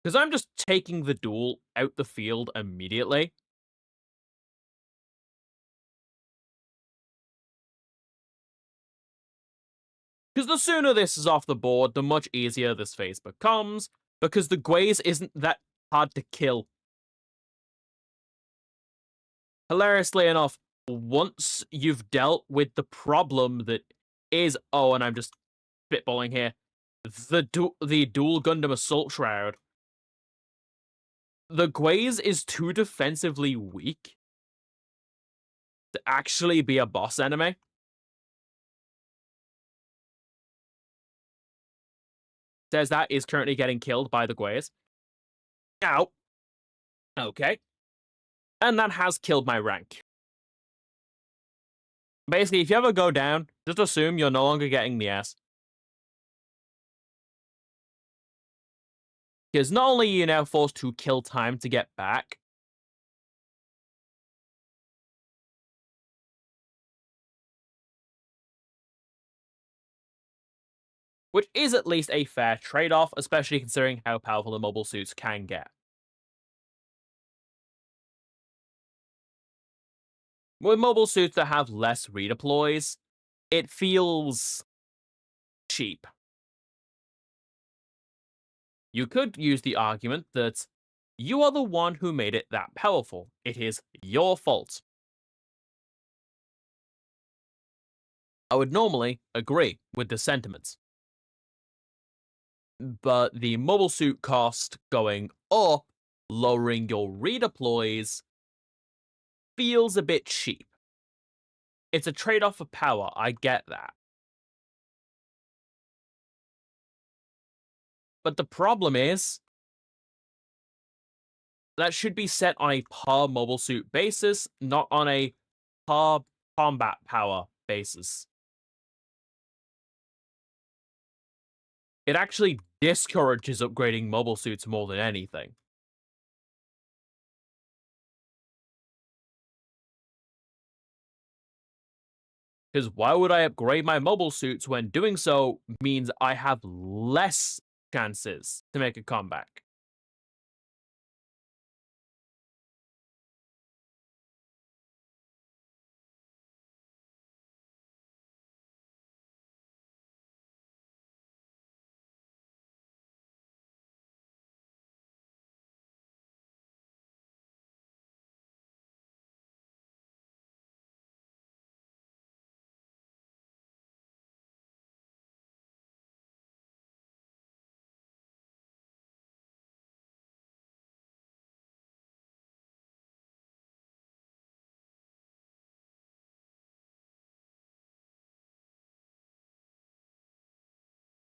Because I'm just taking the duel out the field immediately. Because the sooner this is off the board, the much easier this phase becomes, because the Gwaze isn't that hard to kill. Hilariously enough, once you've dealt with the problem that is, oh, and I'm just spitballing here, the dual Gundam Assault Shroud, the Gwaze is too defensively weak to actually be a boss enemy. Says that is currently getting killed by the Gwaze. Ow. Okay. And that has killed my rank. Basically, if you ever go down, just assume you're no longer getting the S. Because not only are you now forced to kill time to get back, which is at least a fair trade-off, especially considering how powerful the mobile suits can get. With mobile suits that have less redeploys, it feels cheap. You could use the argument that you are the one who made it that powerful. It is your fault. I would normally agree with the sentiments. But the mobile suit cost going up, lowering your redeploys, feels a bit cheap. It's a trade-off for power, I get that. But the problem is, that should be set on a per mobile suit basis, not on a per combat power basis. It actually discourages upgrading mobile suits more than anything. Because why would I upgrade my mobile suits when doing so means I have less chances to make a comeback?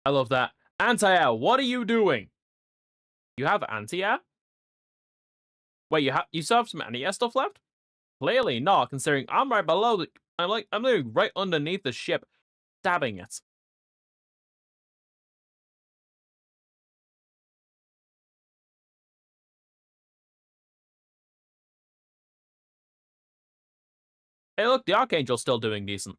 I love that. Anti-air, what are you doing? You have anti-air? Wait, you still have some anti-air stuff left? Clearly not, considering I'm right below the. I'm literally right underneath the ship, stabbing it. Hey, look, the Archangel's still doing decent.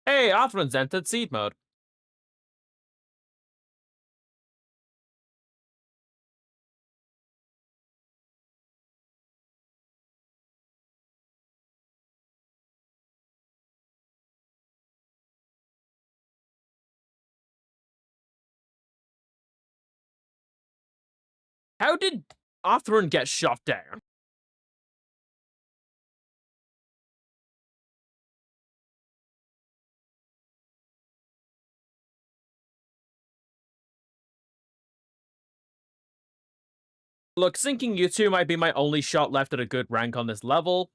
Hey, Arthur's entered seed mode. How did Arthur get shot down? Look, sinking you two might be my only shot left at a good rank on this level,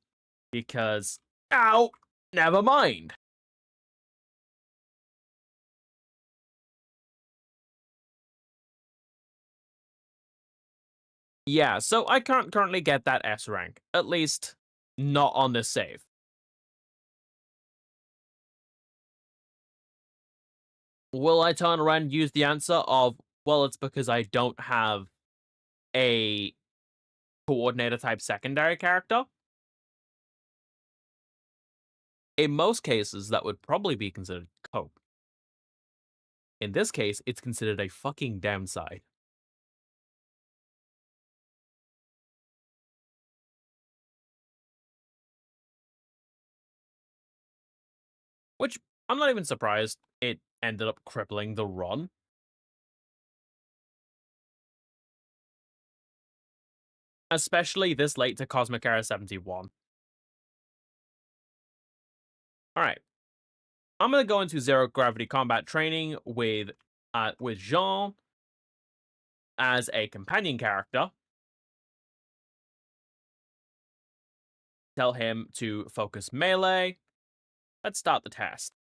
because... Ow! Never mind. Yeah, so I can't currently get that S rank. At least, not on this save. Will I turn around and use the answer of, well, it's because I don't have a coordinator type secondary character? In most cases, that would probably be considered cope. In this case, it's considered a fucking downside. Which, I'm not even surprised it ended up crippling the run. Especially this late to Cosmic Era 71. Alright. I'm gonna go into zero gravity combat training with Jean as a companion character. Tell him to focus melee. Let's start the test.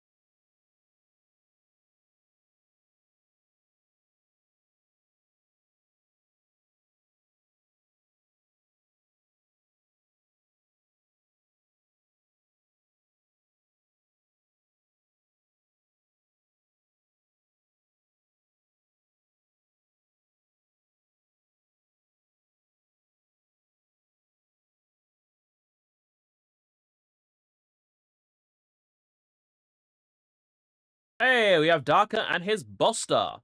Hey, we have Darker and his Buster.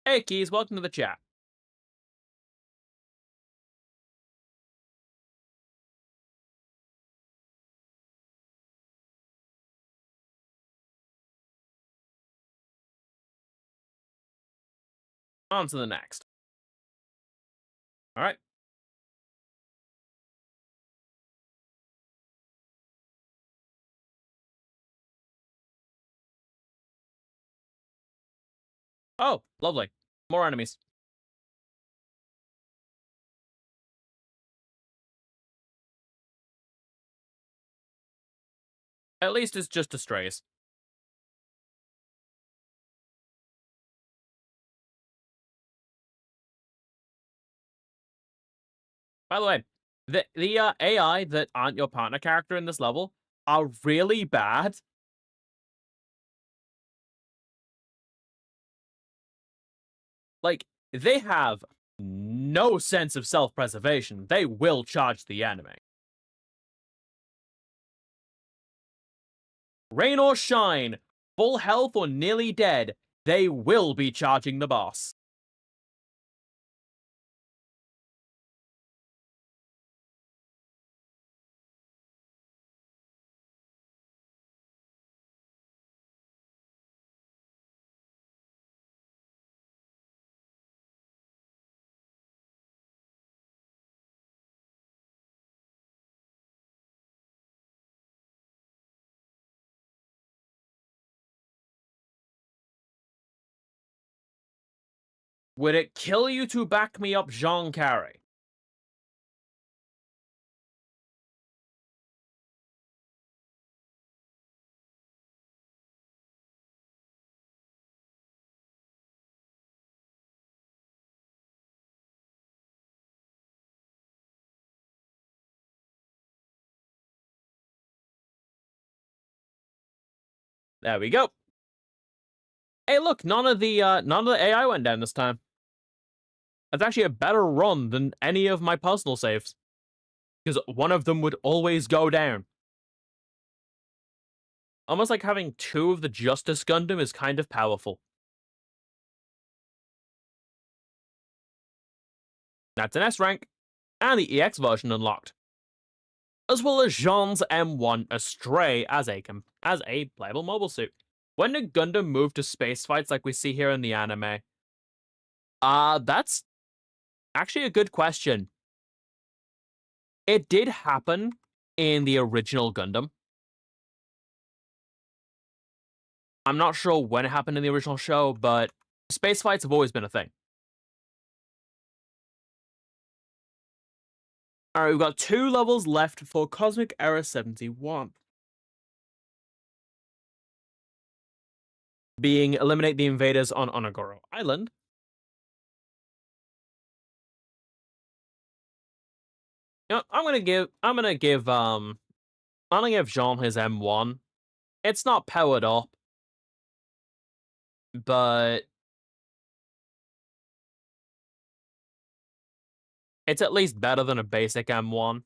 Hey, Keys, welcome to the chat. On to the next. All right. Oh, lovely. More enemies. At least it's just strays. By the way, the AI that aren't your partner character in this level are really bad. Like, they have no sense of self-preservation. They will charge the enemy. Rain or shine, full health or nearly dead, they will be charging the boss. Would it kill you to back me up, Jean Carrey? There we go. Hey, look, none of the AI went down this time. That's actually a better run than any of my personal saves, because one of them would always go down. Almost like having two of the Justice Gundam is kind of powerful. That's an S rank, and the EX version unlocked, as well as Jean's M1 Astray as a playable mobile suit. When did Gundam move to space fights like we see here in the anime? That's actually a good question. It did happen in the original Gundam. I'm not sure when it happened in the original show, but space fights have always been a thing. Alright, we've got 2 levels left for Cosmic Era 71. Being eliminate the invaders on Onogoro Island. You know, I'm gonna give Jean his M1. It's not powered up, but it's at least better than a basic M1.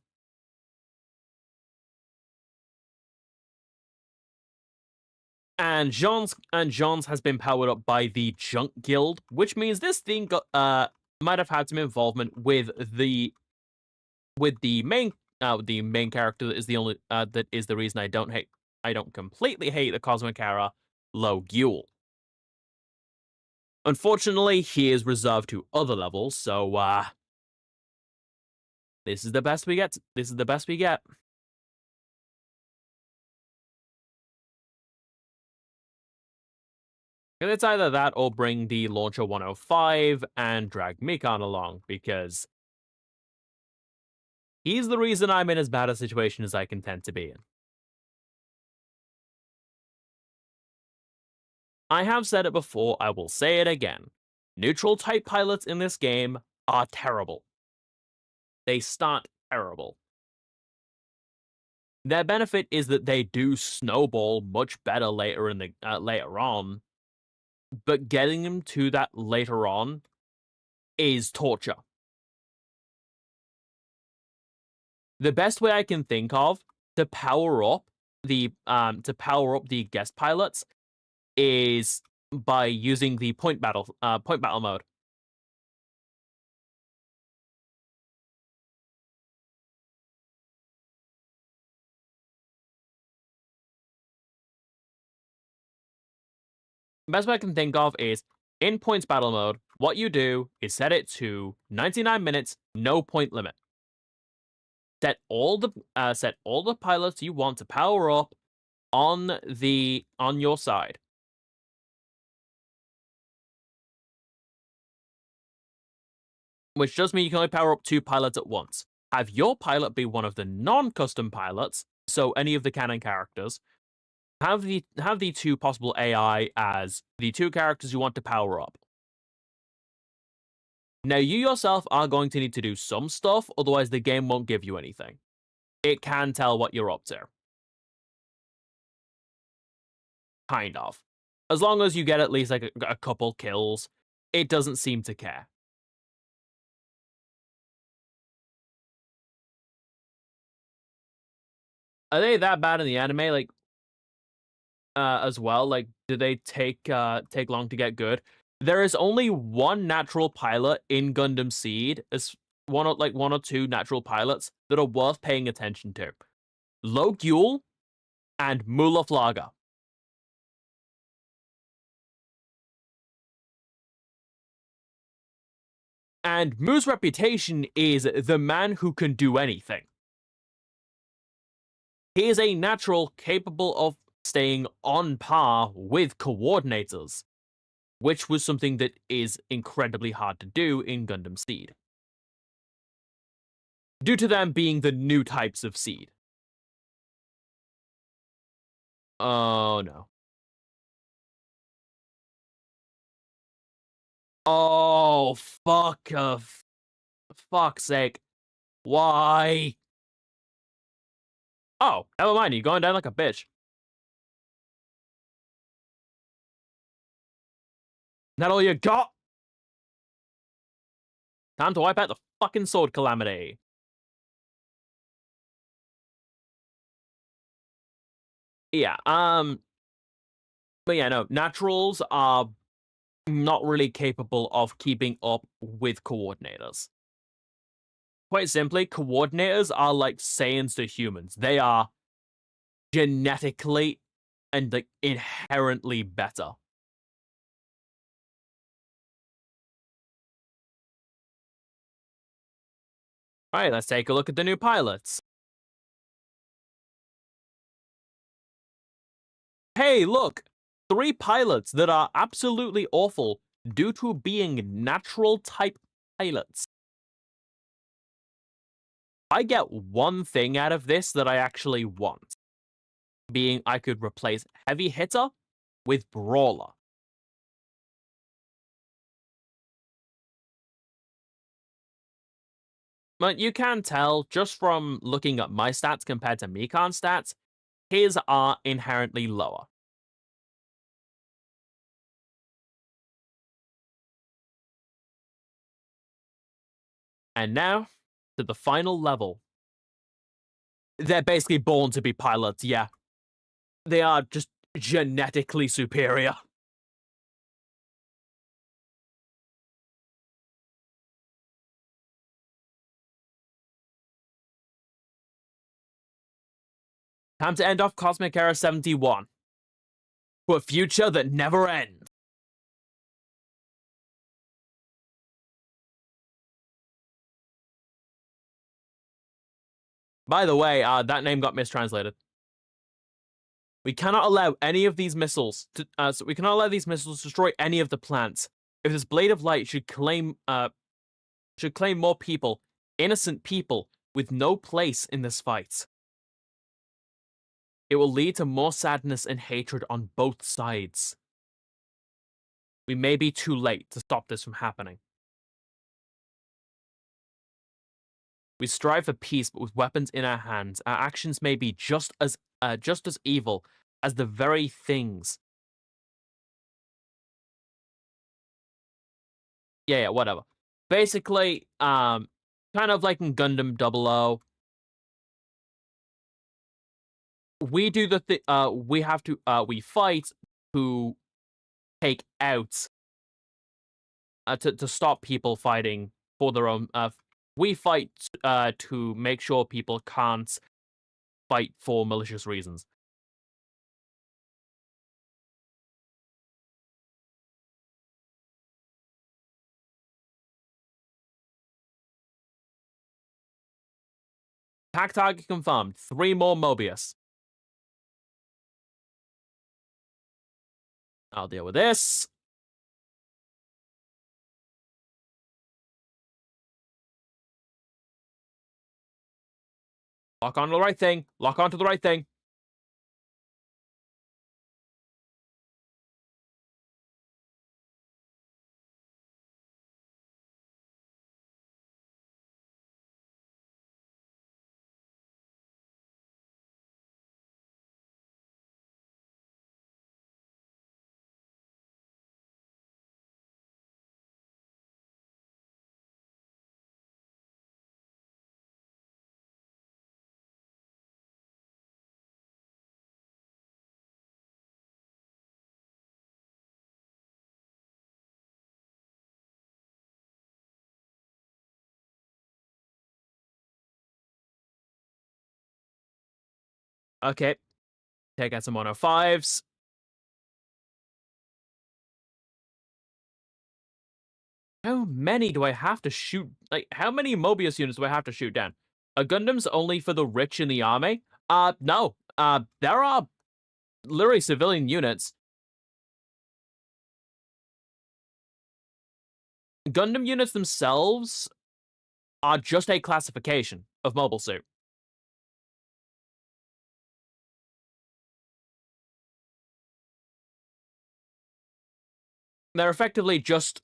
And Jean's has been powered up by the Junk Guild, which means this thing might have had some involvement with the main character that is the only that is the reason I don't completely hate the Cosmic Era, Low Guel. Unfortunately, he is reserved to other levels, so this is the best we get. This is the best we get. And it's either that or bring the Launcher 105 and drag Mikan along, because he's the reason I'm in as bad a situation as I can tend to be in. I have said it before, I will say it again. Neutral type pilots in this game are terrible. They start terrible. Their benefit is that they do snowball much better later on, but getting them to that later on is torture. The best way I can think of to power up the guest pilots is by using the point battle mode. The best way I can think of is in points battle mode, what you do is set it to 99 minutes, no point limit. Set all the pilots you want to power up on your side. Which does mean you can only power up 2 pilots at once. Have your pilot be one of the non-custom pilots, so any of the canon characters. Have the 2 possible AI as the 2 characters you want to power up. Now, you yourself are going to need to do some stuff, otherwise the game won't give you anything. It can tell what you're up to. Kind of. As long as you get at least like a couple kills, it doesn't seem to care. Are they that bad in the anime? Like, as well? Like, do they take long to get good? There is only one natural pilot in Gundam Seed, as one or two natural pilots that are worth paying attention to. Logule and Mulaflaga. And Mu's reputation is the man who can do anything. He is a natural capable of staying on par with coordinators, which was something that is incredibly hard to do in Gundam Seed, due to them being the new types of Seed. Oh no. Oh, fuck's sake. Why? Oh, never mind, you're going down like a bitch. That all you got? Time to wipe out the fucking sword calamity. Yeah, but yeah, no, naturals are not really capable of keeping up with coordinators. Quite simply, coordinators are like Saiyans to humans. They are genetically and like inherently better. Alright, let's take a look at the new pilots. Hey, look! 3 pilots that are absolutely awful due to being natural type pilots. I get one thing out of this that I actually want, being I could replace Heavy Hitter with Brawler. But you can tell just from looking at my stats compared to Mikan's stats, his are inherently lower. And now, to the final level. They're basically born to be pilots, yeah. They are just genetically superior. Time to end off Cosmic Era 71. To a future that never ends. By the way, that name got mistranslated. We cannot allow any of these missiles to. We cannot allow these missiles to destroy any of the plants. If this blade of light should claim more people, innocent people, with no place in this fight, it will lead to more sadness and hatred on both sides. We may be too late to stop this from happening. We strive for peace, but with weapons in our hands, our actions may be just as evil as the very things. Yeah, whatever. Basically, kind of like in Gundam 00, we do we fight to take out, to stop people fighting for their own. We fight to make sure people can't fight for malicious reasons. Attack target confirmed. 3 more Mobius. I'll deal with this. Lock onto the right thing. Lock onto the right thing. Okay. Take out some 105s. How many do I have to shoot? Like, how many Mobius units do I have to shoot down? A Gundam's only for the rich in the army? No. There are literally civilian units. Gundam units themselves are just a classification of mobile suit. They're effectively just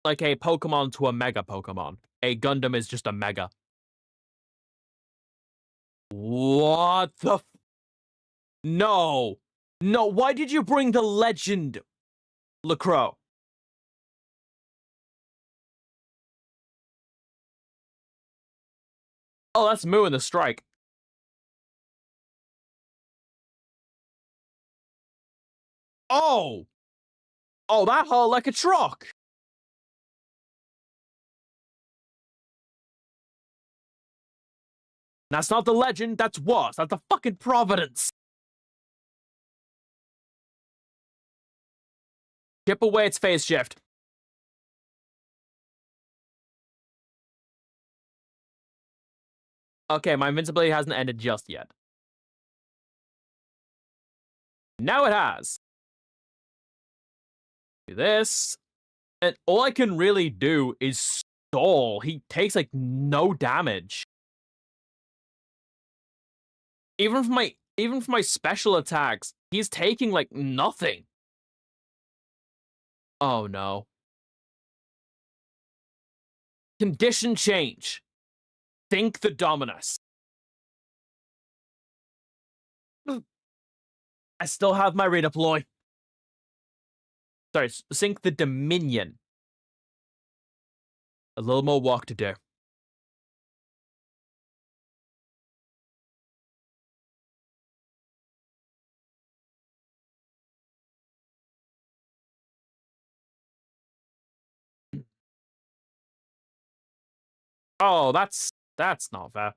like a Pokemon to a Mega Pokemon. A Gundam is just a Mega. What the No! No, why did you bring the legend, LeCroix? Oh, that's Moo in the strike. Oh! Oh, that hurt like a truck! That's not the legend, that's worse. That's the fucking Providence. Chip away its phase shift. Okay, my invincibility hasn't ended just yet. Now it has. Do this. And all I can really do is stall. He takes, like, no damage. Even for my special attacks, he's taking, like, nothing. Oh, no. Condition change. Think the Dominus. I still have my redeploy. Sorry, sync the Dominion. A little more work to do. Oh, that's not fair.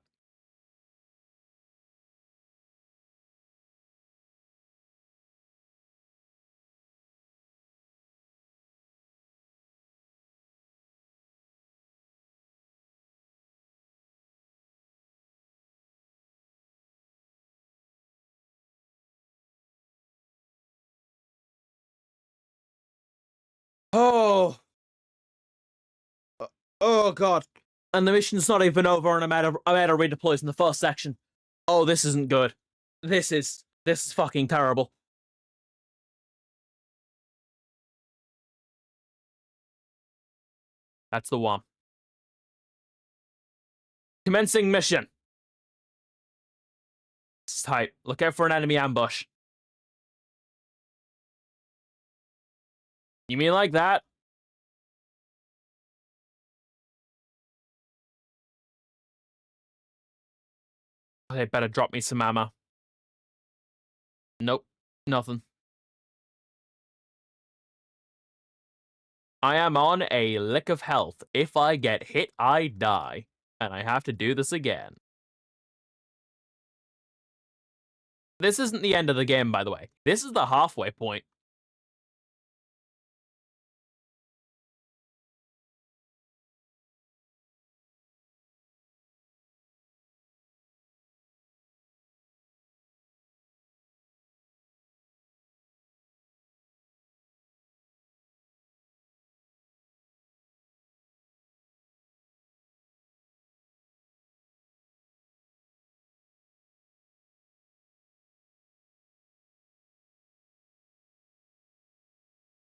Oh. Oh god. And the mission's not even over, and I'm out of redeploys in the first section. Oh, this isn't good. This is fucking terrible. That's the one. Commencing mission. Type. Look out for an enemy ambush. You mean like that? They better drop me some ammo. Nope. Nothing. I am on a lick of health. If I get hit, I die. And I have to do this again. This isn't the end of the game, by the way. This is the halfway point.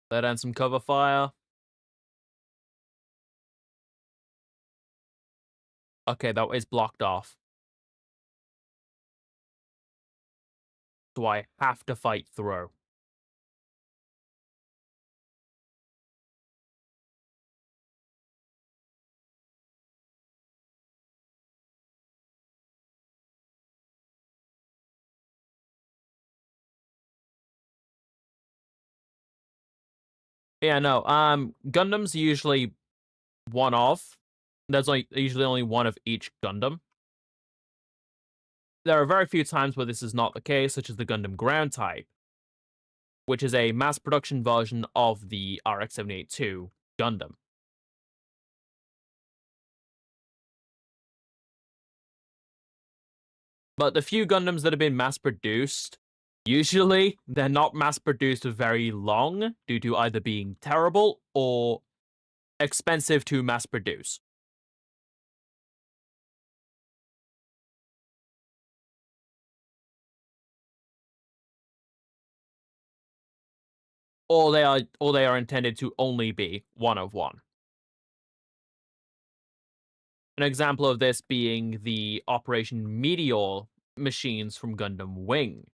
Let in some cover fire. Okay, that is blocked off. So I have to fight through. Yeah, no. Gundams usually one of. There's like usually only one of each Gundam. There are very few times where this is not the case, such as the Gundam ground type, which is a mass production version of the RX-78-2 Gundam. But the few Gundams that have been mass produced, usually they're not mass produced very long due to either being terrible or expensive to mass produce. Or they are intended to only be one of one. An example of this being the Operation Meteor machines from Gundam Wing.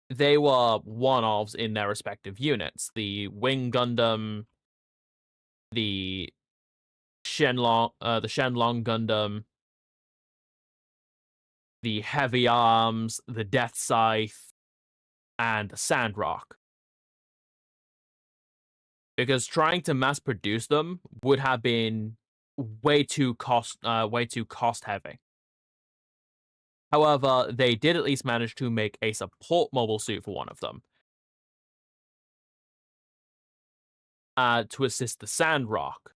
They were one-offs in their respective units. The Wing Gundam, the Shenlong Gundam, the Heavy Arms, the Death Scythe, and the Sandrock. Because trying to mass produce them would have been way too cost heavy. However, they did at least manage to make a support mobile suit for one of them, to assist the Sandrock.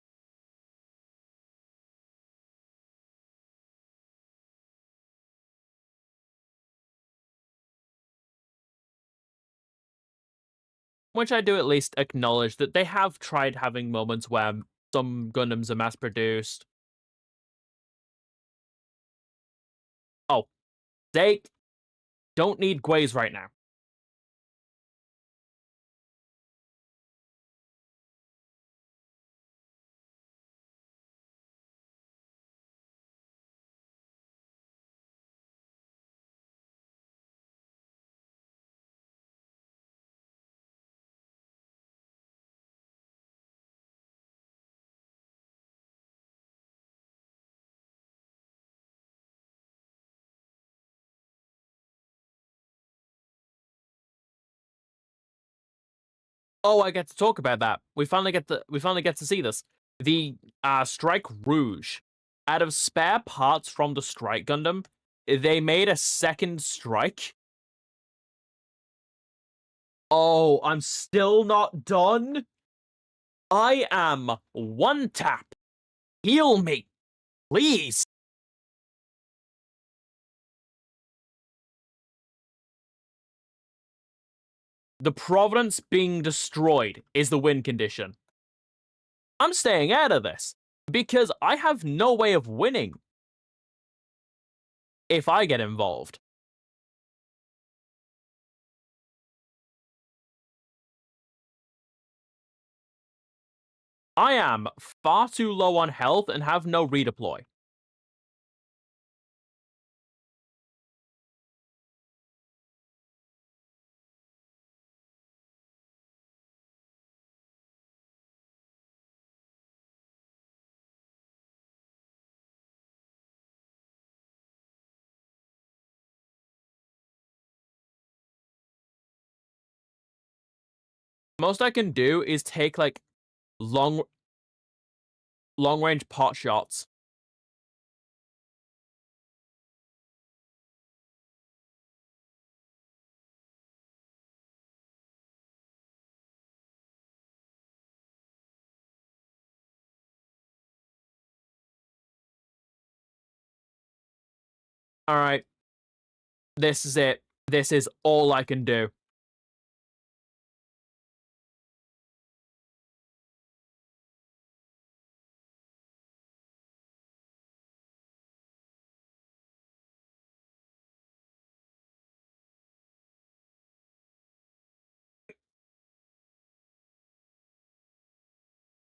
Which I do at least acknowledge that they have tried having moments where some Gundams are mass produced. Oh, they don't need Guays right now. Oh, I get to talk about that. We finally get to see this. The Strike Rouge. Out of spare parts from the Strike Gundam, they made a second strike. Oh, I'm still not done. I am one tap. Heal me, please. The Providence being destroyed is the win condition. I'm staying out of this because I have no way of winning if I get involved. I am far too low on health and have no redeploy. Most I can do is take like long range pot shots. All right, this is it. This is all I can do.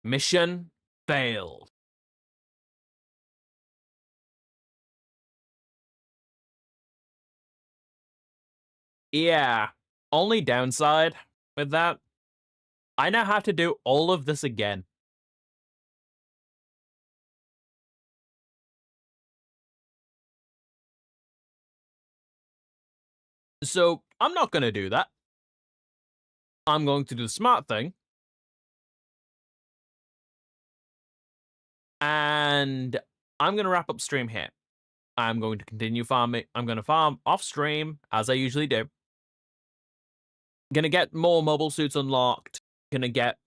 Mission failed. Yeah, only downside with that, I now have to do all of this again. So, I'm not gonna do that. I'm going to do the smart thing. And I'm gonna wrap up stream here. I'm going to continue farming. I'm gonna farm off stream, as I usually do. Gonna get more mobile suits unlocked. Gonna get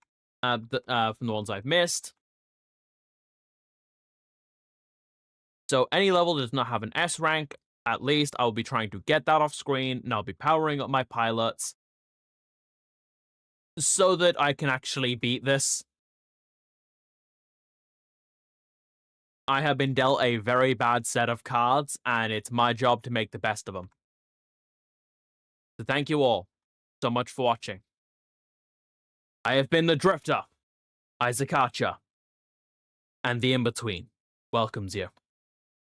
from the ones I've missed. So any level that does not have an S rank, at least I'll be trying to get that off screen, and I'll be powering up my pilots so that I can actually beat this. I have been dealt a very bad set of cards, and it's my job to make the best of them. So thank you all so much for watching. I have been the Drifter, Isaac Archer, and the in-between welcomes you.